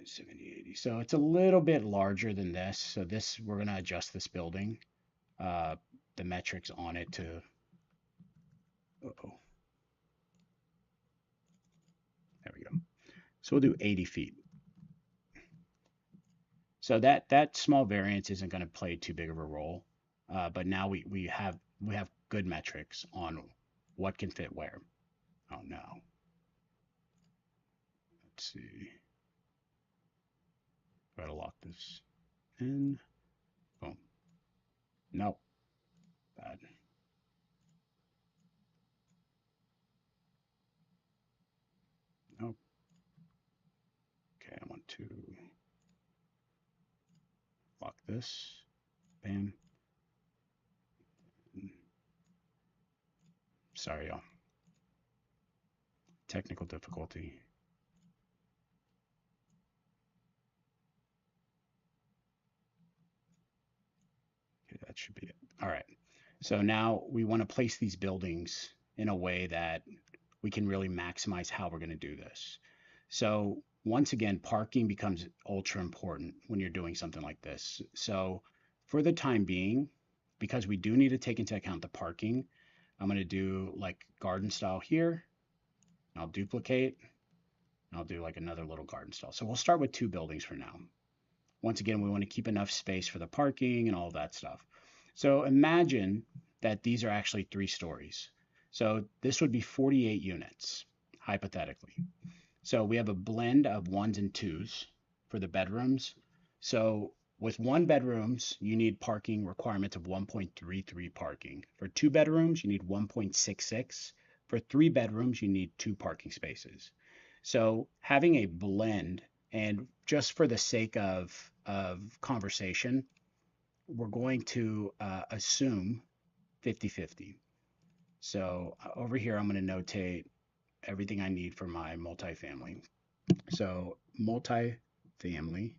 70, 80. So it's a little bit larger than this. So this, we're going to adjust this building, the metrics on it to, uh-oh, there we go. So we'll do 80 feet. So that small variance isn't going to play too big of a role, but now we have good metrics on what can fit where. Oh no. Let's see. Gotta lock this in. Boom. Nope. Bad. Nope. Okay, I want to lock this. Bam. Sorry, y'all. Technical difficulty. Okay, that should be it. All right. So now we want to place these buildings in a way that we can really maximize how we're going to do this. So once again, parking becomes ultra important when you're doing something like this. So for the time being, because we do need to take into account the parking, I'm going to do like garden style here. I'll duplicate. I'll do like another little garden style. So we'll start with 2 buildings for now. Once again, we want to keep enough space for the parking and all that stuff. So imagine that these are actually 3 stories. So this would be 48 units, hypothetically. So we have a blend of 1s and 2s for the bedrooms. So with 1 bedrooms, you need parking requirements of 1.33 parking. For 2 bedrooms, you need 1.66. For 3 bedrooms, you need 2 parking spaces. So having a blend, and just for the sake of conversation, we're going to assume 50-50. So over here, I'm going to notate everything I need for my multifamily. So multifamily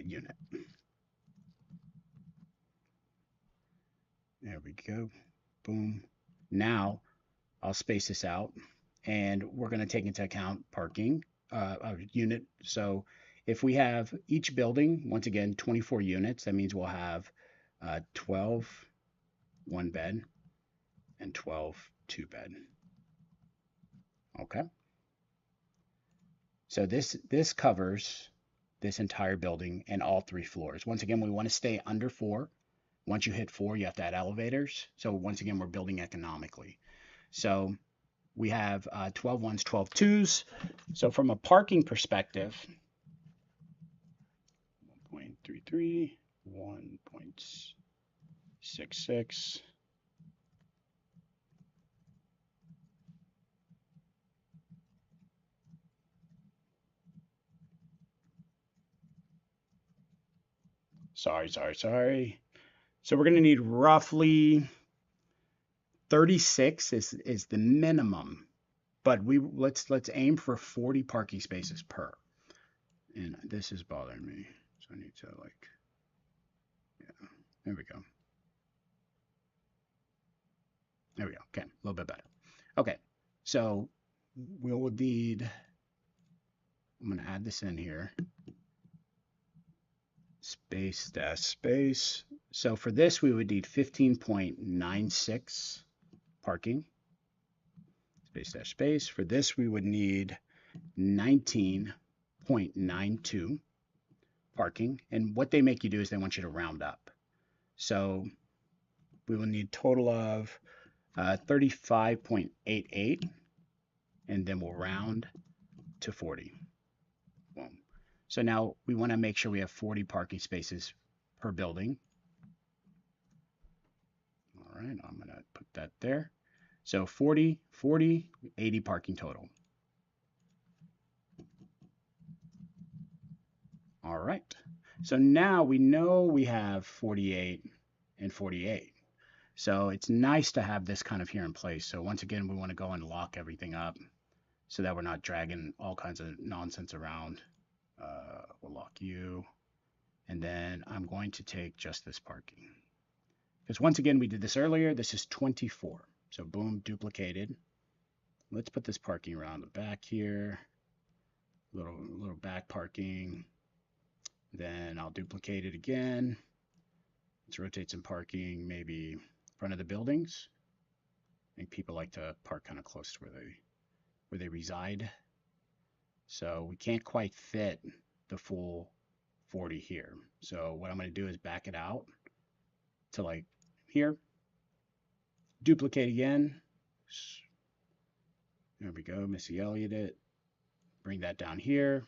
unit. There we go. Boom. Now I'll space this out, and we're going to take into account parking unit. So if we have each building, once again, 24 units, that means we'll have 12 1-bed and 12 2-bed. Okay. So this covers this entire building and all 3 floors. Once again, we want to stay under 4. Once you hit 4, you have to add elevators. So once again, we're building economically. So we have 12 ones, 12 twos. So from a parking perspective, 1.33, 1.66. Sorry. So we're going to need roughly 36 is the minimum, but let's aim for 40 parking spaces per. And this is bothering me, so I need to yeah, there we go. There we go. Okay, a little bit better. Okay, so we'll need, I'm going to add this in here. Space dash space. So for this, we would need 15.96 parking. Space dash space. For this, we would need 19.92 parking. And what they make you do is they want you to round up. So we will need a total of 35.88, and then we'll round to 40. Boom. So now we want to make sure we have 40 parking spaces per building. All right, I'm going to put that there. So 40, 40, 80 parking total. All right. So now we know we have 48 and 48. So it's nice to have this kind of here in place. So once again, we want to go and lock everything up so that we're not dragging all kinds of nonsense around. We'll lock you. And then I'm going to take just this parking. Because once again, we did this earlier. This is 24. So boom, duplicated. Let's put this parking around the back here. Little back parking. Then I'll duplicate it again. Let's rotate some parking, maybe in front of the buildings. I think people like to park kind of close to where they reside. So we can't quite fit the full 40 here. So what I'm going to do is back it out to like here. Duplicate again. There we go. Missy Elliott it. Bring that down here.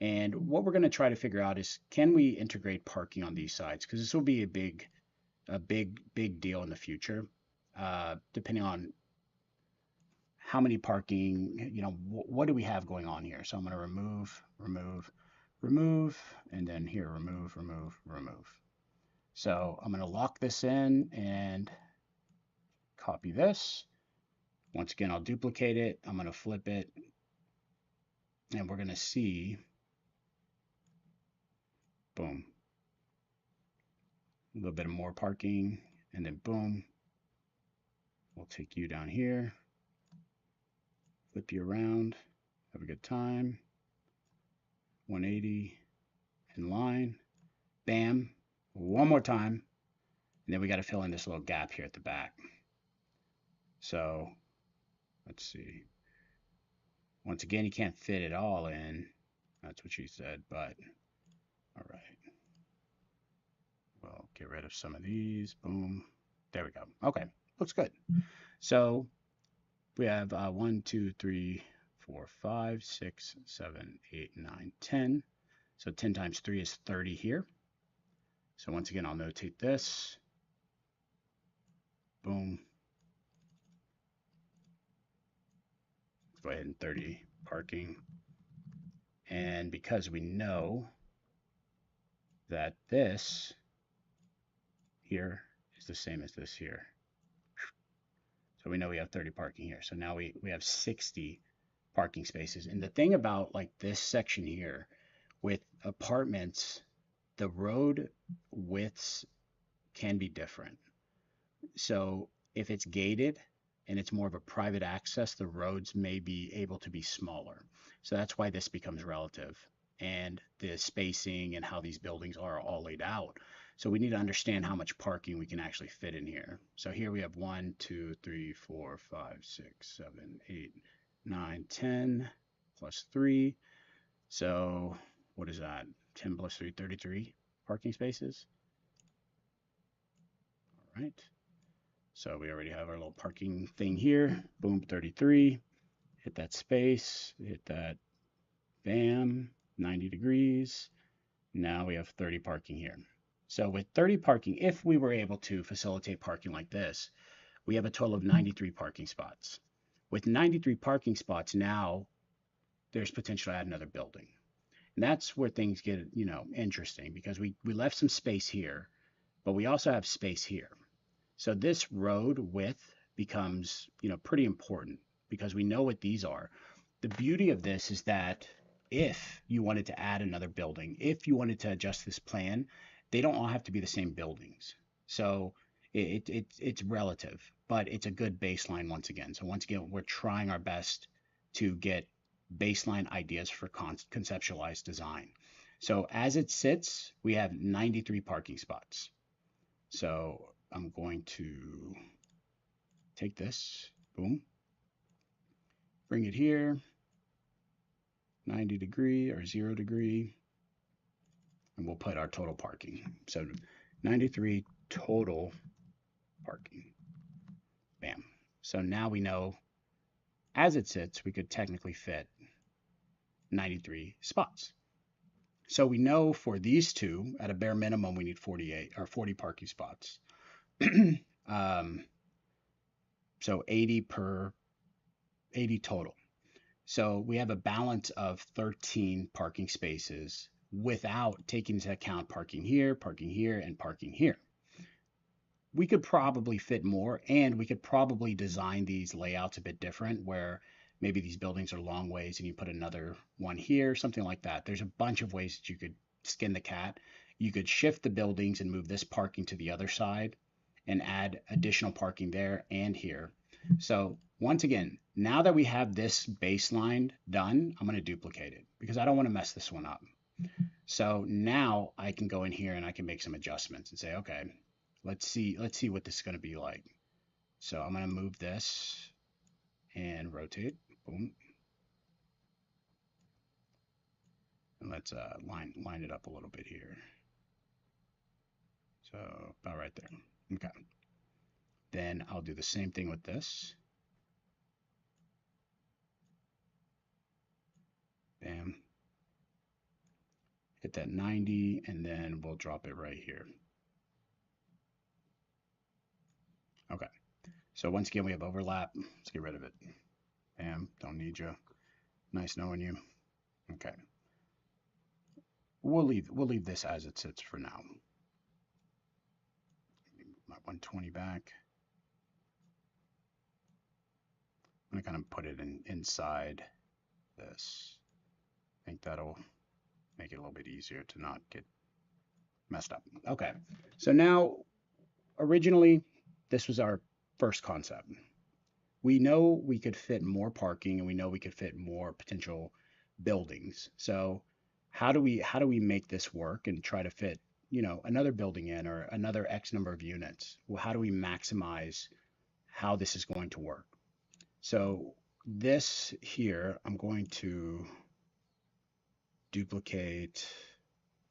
And what we're going to try to figure out is, can we integrate parking on these sides? Because this will be a big deal in the future, depending on how many parking, what do we have going on here? So I'm going to remove, and then here, remove. So I'm going to lock this in and copy this. Once again, I'll duplicate it. I'm going to flip it, and we're going to see, boom, a little bit of more parking, and then boom, we'll take you down here, flip you around, have a good time, 180 in line, bam, one more time, and then we got to fill in this little gap here at the back. So let's see. Once again, you can't fit it all in. That's what she said, but all right. We'll get rid of some of these. Boom. There we go. Okay. Looks good. So we have 1, 2, 3, 4, 5, 6, 7, 8, 9, 10. So 10 times 3 is 30 here. So once again, I'll notate this. Boom. go ahead and 30 parking. And because we know that this here is the same as this here, so we know we have 30 parking here. So now we have 60 parking spaces. And the thing about like this section here with apartments, the road widths can be different. So if it's gated and it's more of a private access, the roads may be able to be smaller. So that's why this becomes relative, and the spacing and how these buildings are all laid out. So we need to understand how much parking we can actually fit in here. So here we have 1, 2, 3, 4, 5, 6, 7, 8, 9, 10 plus 3. So what is that? 10 plus 3, 33 parking spaces. All right. So we already have our little parking thing here. Boom, 33. Hit that space, hit that, bam, 90 degrees. Now we have 30 parking here. So with 30 parking, if we were able to facilitate parking like this, we have a total of 93 parking spots. With 93 parking spots, now there's potential to add another building. And that's where things get, interesting, because we left some space here, but we also have space here. So this road width becomes, pretty important because we know what these are. The beauty of this is that if you wanted to add another building, if you wanted to adjust this plan, they don't all have to be the same buildings. So it's relative, but it's a good baseline once again. So once again, we're trying our best to get baseline ideas for conceptualized design. So as it sits, we have 93 parking spots. So I'm going to take this, boom, bring it here, 90 degree or 0 degree, and we'll put our total parking. So 93 total parking, bam. So now we know as it sits, we could technically fit 93 spots. So we know for these two, at a bare minimum, we need 48 or 40 parking spots. So 80 total. So we have a balance of 13 parking spaces without taking into account parking here, and parking here. We could probably fit more, and we could probably design these layouts a bit different, where maybe these buildings are long ways and you put another one here, something like that. There's a bunch of ways that you could skin the cat. You could shift the buildings and move this parking to the other side and add additional parking there and here. So once again, now that we have this baseline done, I'm going to duplicate it because I don't want to mess this one up. So now I can go in here and I can make some adjustments and say, okay, let's see what this is going to be like. So I'm going to move this and rotate, boom. And let's line it up a little bit here. So about right there. Okay. Then I'll do the same thing with this. Bam. Hit that 90, and then we'll drop it right here. Okay. So once again, we have overlap. Let's get rid of it. Bam. Don't need you. Nice knowing you. Okay. We'll leave this as it sits for now. My 120 back. I'm gonna kind of put it inside this. I think that'll make it a little bit easier to not get messed up. Okay, so now originally this was our first concept. We know we could fit more parking, and we know we could fit more potential buildings. So how do we make this work and try to fit, another building in, or another X number of units? Well, how do we maximize how this is going to work? So this here, I'm going to duplicate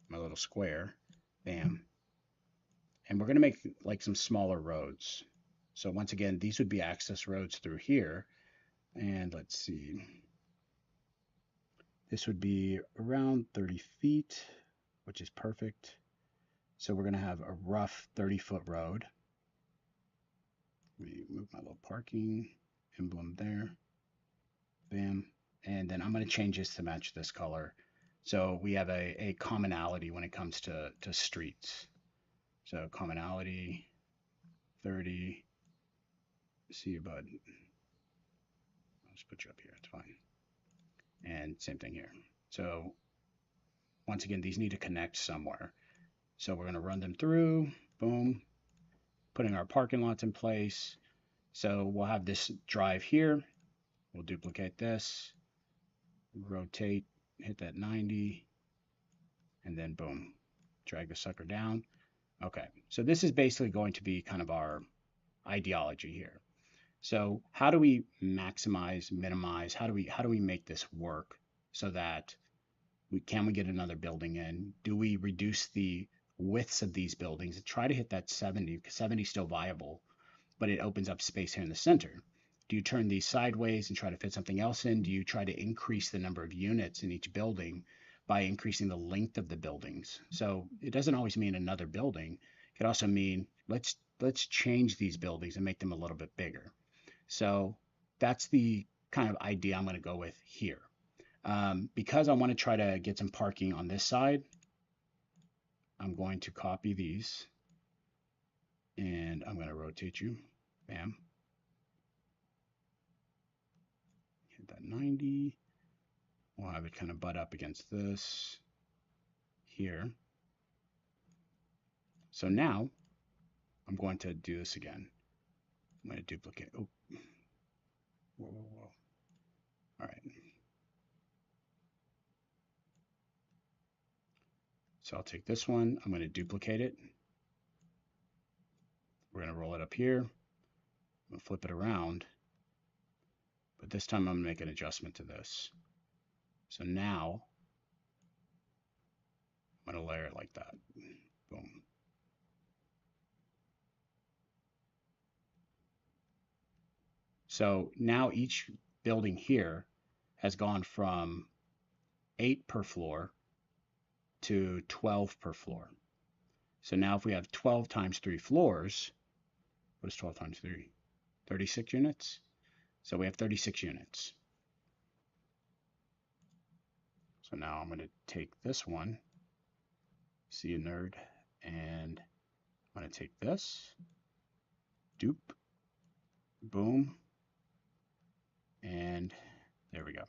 my little square, bam. And we're going to make like some smaller roads. So once again, these would be access roads through here. And let's see, this would be around 30 feet, which is perfect. So we're going to have a rough 30-foot road. Let me move my little parking emblem there. Bam. And then I'm going to change this to match this color. So we have a commonality when it comes to streets. So commonality 30. See you, bud. I'll just put you up here. It's fine. And same thing here. So once again, these need to connect somewhere. So we're going to run them through. Boom. Putting our parking lots in place. So we'll have this drive here. We'll duplicate this. Rotate. Hit that 90. And then boom. Drag the sucker down. Okay. So this is basically going to be kind of our ideology here. So how do we maximize, minimize? How do we make this work so that we get another building in? Do we reduce the widths of these buildings and try to hit that 70 because 70 is still viable, but it opens up space here in the center? Do you turn these sideways and try to fit something else in? Do you try to increase the number of units in each building by increasing the length of the buildings? So it doesn't always mean another building. It could also mean let's change these buildings and make them a little bit bigger. So that's the kind of idea I'm going to go with here. Because I want to try to get some parking on this side, I'm going to copy these and I'm going to rotate you. Bam. Hit that 90. We'll have it kind of butt up against this here. So now I'm going to do this again. I'm going to duplicate. Oh, whoa, whoa, whoa. All right. So I'll take this one. I'm going to duplicate it. We're going to roll it up here. I'm going to flip it around. But this time I'm going to make an adjustment to this. So now I'm going to layer it like that. Boom. So now each building here has gone from 8 per floor to 12 per floor. So now if we have 12 times 3 floors, what is 12 times 3? 36 units. So we have 36 units. So now I'm going to take this one, see a nerd, and I'm going to take this, dupe, boom, and there we go.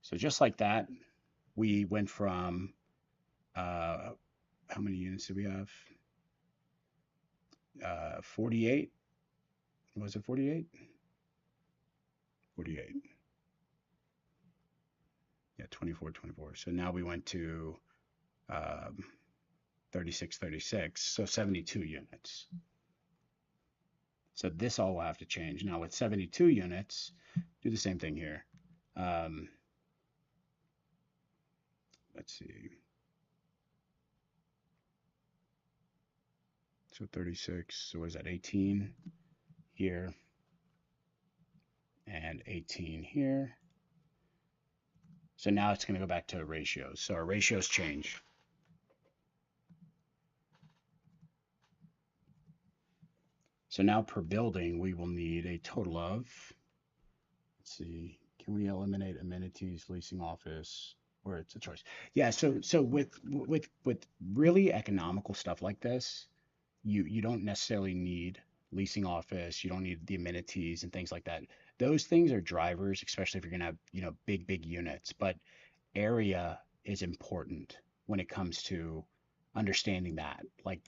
So just like that, we went from, how many units do we have? 48. Was it 48? 48. Yeah, 24, 24. So now we went to 36, 36. So 72 units. So this all will have to change. Now with 72 units, do the same thing here. Let's see. So 36, so what is that, 18 here and 18 here. So now it's going to go back to ratios. So our ratios change. So now per building, we will need a total of, let's see, can we eliminate amenities, leasing office, or it's a choice? Yeah, so with really economical stuff like this, you don't necessarily need leasing office, you don't need the amenities and things like that. Those things are drivers, especially if you're gonna have, big units, but area is important when it comes to understanding that. Like,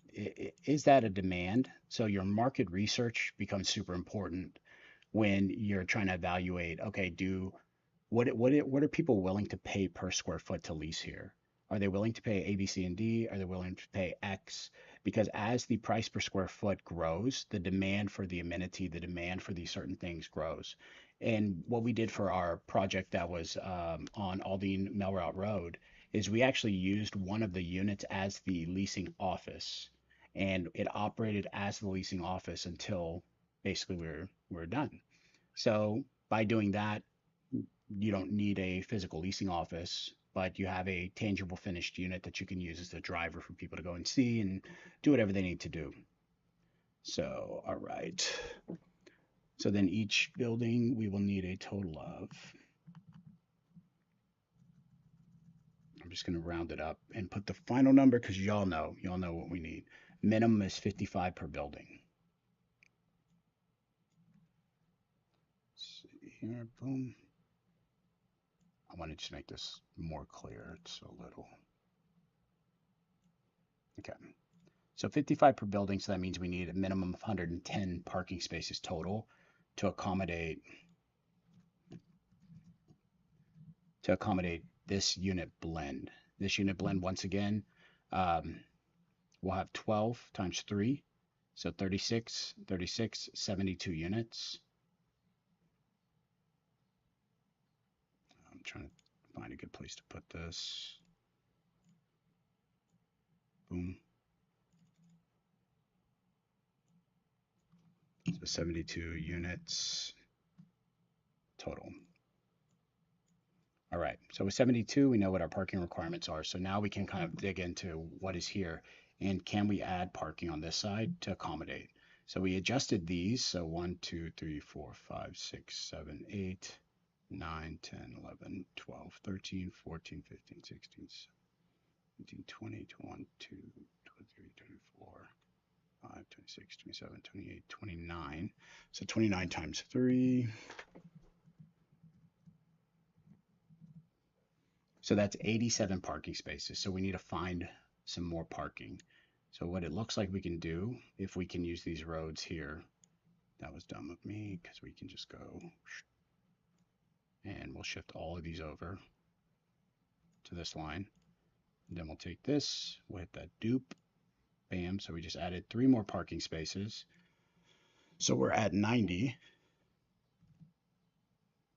is that a demand? So your market research becomes super important when you're trying to evaluate, okay, what are people willing to pay per square foot to lease here? Are they willing to pay A, B, C, and D? Are they willing to pay X? Because as the price per square foot grows, the demand for the amenity, the demand for these certain things grows. And what we did for our project that was on Aldine Melroute Road is we actually used one of the units as the leasing office, and it operated as the leasing office until basically we're done. So by doing that, you don't need a physical leasing office, but you have a tangible finished unit that you can use as the driver for people to go and see and do whatever they need to do. So, all right. So then each building we will need a total of I'm just going to round it up and put the final number because y'all know what we need. Minimum is 55 per building. Let's see here, boom. I want to just make this more clear. It's a little. Okay. So 55 per building, so that means we need a minimum of 110 parking spaces total to accommodate this unit blend. This unit blend, once again, we'll have 12 times 3, so 36, 72 units. I'm trying to find a good place to put this. Boom. So 72 units total. All right, so with 72, we know what our parking requirements are. So now we can kind of dig into what is here and can we add parking on this side to accommodate. So we adjusted these. So 1, 2, 3, 4, 5, 6, 7, 8, 9, 10, 11, 12, 13, 14, 15, 16, 17, 20, 21, 22, 23, 24, 25, 26, 27, 28, 29. So 29 times 3. So that's 87 parking spaces. So we need to find some more parking. So what it looks like we can do, if we can use these roads here, that was dumb of me because we can just go and we'll shift all of these over to this line. And then we'll take this, we'll hit that dupe, bam. So we just added 3 more parking spaces. So we're at 90,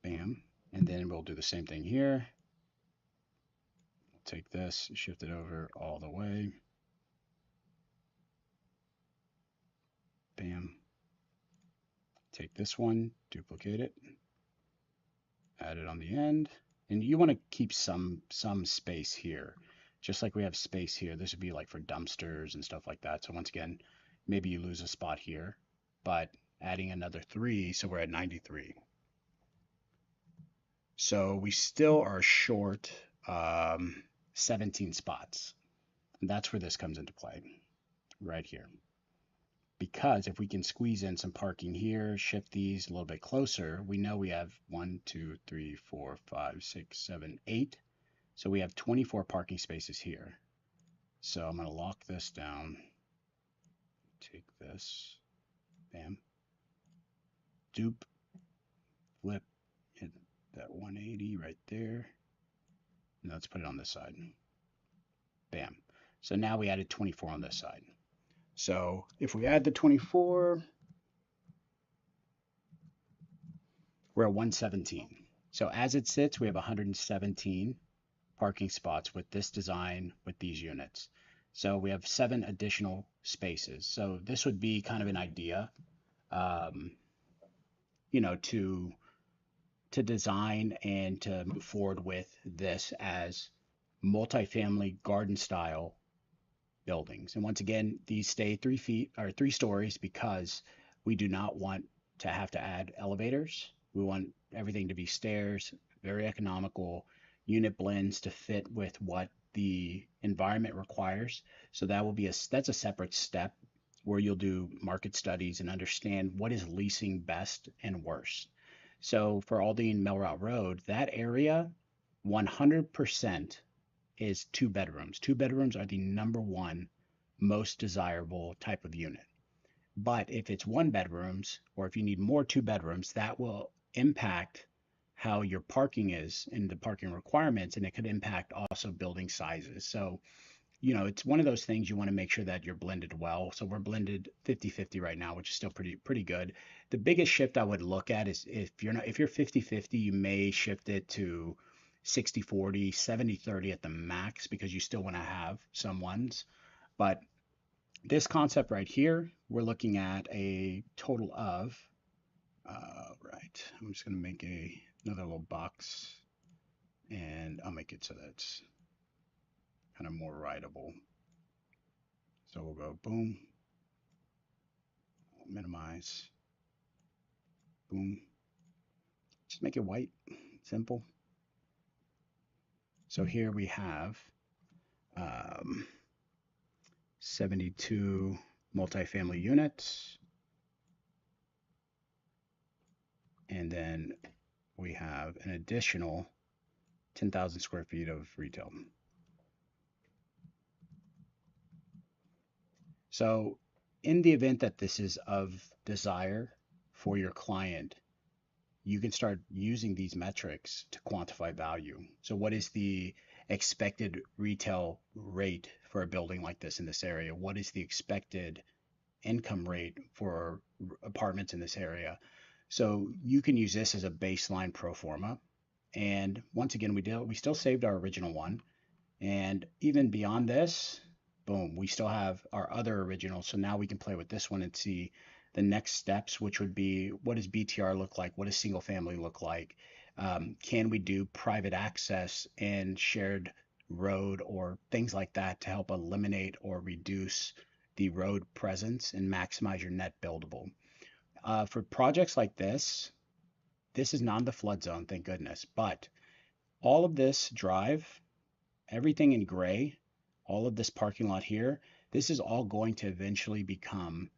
bam. And then we'll do the same thing here. We'll take this, shift it over all the way, bam. Take this one, duplicate it, add it on the end, and you want to keep some space here, just like we have space here. This would be like for dumpsters and stuff like that. So once again, maybe you lose a spot here, but adding another 3, so we're at 93. So we still are short 17 spots, and that's where this comes into play, right here. Because if we can squeeze in some parking here, shift these a little bit closer, we know we have 1, 2, 3, 4, 5, 6, 7, 8. So we have 24 parking spaces here. So I'm going to lock this down. Take this, bam, dupe, flip, hit that 180 right there. And let's put it on this side. Bam. So now we added 24 on this side. So if we add the 24, we're at 117. So as it sits, we have 117 parking spots with this design with these units. So we have 7 additional spaces. So this would be kind of an idea, you know, to design and to move forward with this as multifamily garden style buildings. And once again, these stay 3 feet or 3 stories because we do not want to have to add elevators. We want everything to be stairs, very economical, unit blends to fit with what the environment requires. So that will be that's a separate step where you'll do market studies and understand what is leasing best and worst. So for Aldine Melroute Road, that area, 100% is 2 bedrooms. 2 bedrooms are the number one most desirable type of unit. But if it's 1 bedrooms, or if you need more 2 bedrooms, that will impact how your parking is and the parking requirements, and it could impact also building sizes. So, you know, it's one of those things you want to make sure that you're blended well. So we're blended 50-50 right now, which is still pretty good. The biggest shift I would look at is if you're 50-50, you may shift it to 60-40, 70-30 at the max because you still want to have some ones. But this concept right here, we're looking at a total of, right, I'm just going to make another little box and I'll make it so that's kind of more writable. So we'll go boom, minimize, boom. Just make it white, simple. So here we have um, 72 multifamily units, and then we have an additional 10,000 square feet of retail. So in the event that this is of desire for your client, you can start using these metrics to quantify value. So what is the expected retail rate for a building like this in this area? What is the expected income rate for apartments in this area? So you can use this as a baseline pro forma. And once again, we still saved our original one. And even beyond this, boom, we still have our other original. So now we can play with this one and see the next steps, which would be what does BTR look like? What does single family look like? Can we do private access and shared road or things like that to help eliminate or reduce the road presence and maximize your net buildable? For projects like this is not in the flood zone, thank goodness. But all of this drive, everything in gray, all of this parking lot here, this is all going to eventually become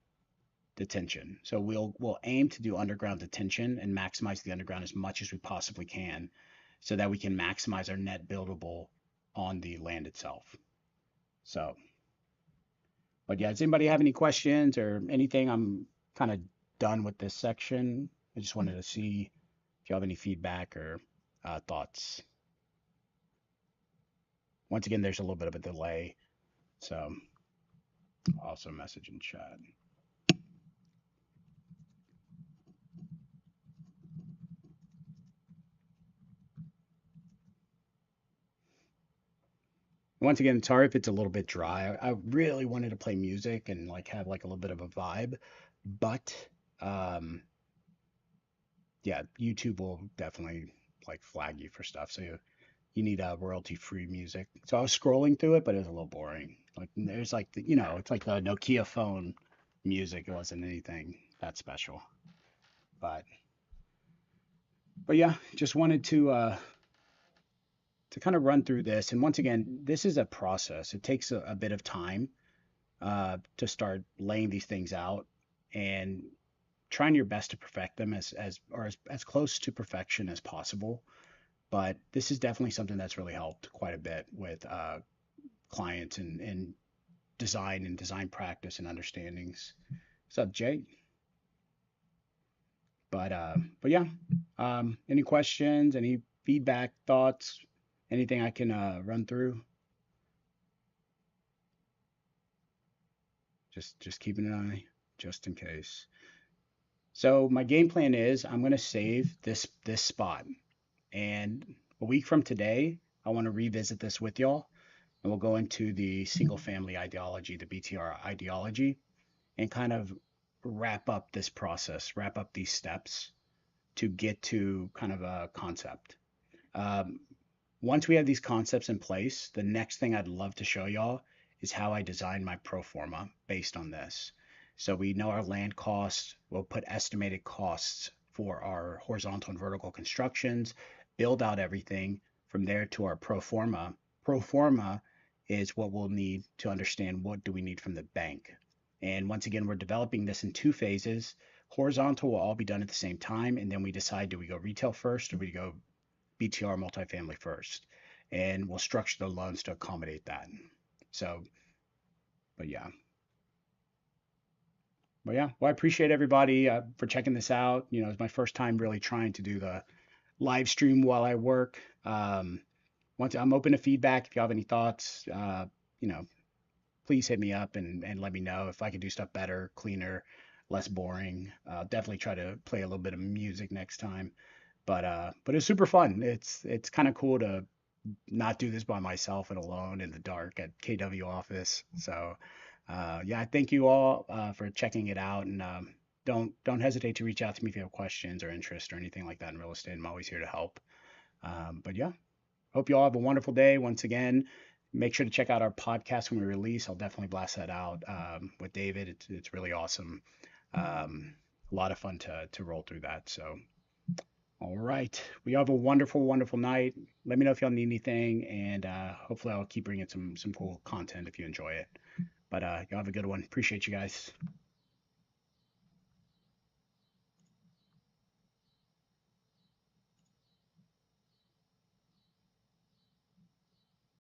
detention. So we'll aim to do underground detention and maximize the underground as much as we possibly can so that we can maximize our net buildable on the land itself. So, but yeah, does anybody have any questions or anything? I'm kind of done with this section. I just wanted to see if you have any feedback or thoughts. Once again, there's a little bit of a delay, so I'll also message in chat. Once again, sorry if it's a little bit dry. I really wanted to play music and like have like a little bit of a vibe, but um, yeah, YouTube will definitely like flag you for stuff. So you need royalty-free music. So I was scrolling through it, but it was a little boring. Like there's like it's like the Nokia phone music. It wasn't anything that special, but yeah, just wanted to kind of run through this. And once again, this is a process. It takes a bit of time to start laying these things out and trying your best to perfect them as close to perfection as possible. But this is definitely something that's really helped quite a bit with clients and design practice and understandings. What's up, Jay? But yeah, any questions, any feedback, thoughts, anything I can run through? Just keeping an eye, just in case. So my game plan is I'm gonna save this spot, and a week from today, I want to revisit this with y'all, and we'll go into the single family ideology, the BTR ideology, and kind of wrap up this process, wrap up these steps to get to kind of a concept. Um, Once we have these concepts in place, the next thing I'd love to show y'all is how I design my pro forma based on this. So we know our land costs, we'll put estimated costs for our horizontal and vertical constructions, build out everything from there to our pro forma. Pro forma is what we'll need to understand what do we need from the bank. And once again, we're developing this in two phases. Horizontal will all be done at the same time, and then we decide do we go retail first or we go BTR multifamily first, and we'll structure the loans to accommodate that. So, but yeah, well, I appreciate everybody for checking this out. It's my first time really trying to do the live stream while I work. Once I'm open to feedback, if you have any thoughts, you know, please hit me up and let me know if I can do stuff better, cleaner, less boring. Definitely try to play a little bit of music next time. But it's super fun. It's kind of cool to not do this by myself and alone in the dark at KW office. So yeah, I thank you all for checking it out, and don't hesitate to reach out to me if you have questions or interest or anything like that in real estate. I'm always here to help. But yeah, hope you all have a wonderful day. Once again, make sure to check out our podcast when we release. I'll definitely blast that out with David. It's really awesome. A lot of fun to roll through that. So All right. We have a wonderful, wonderful night. Let me know if y'all need anything, and hopefully I'll keep bringing some cool content if you enjoy it. But y'all have a good one. Appreciate you guys.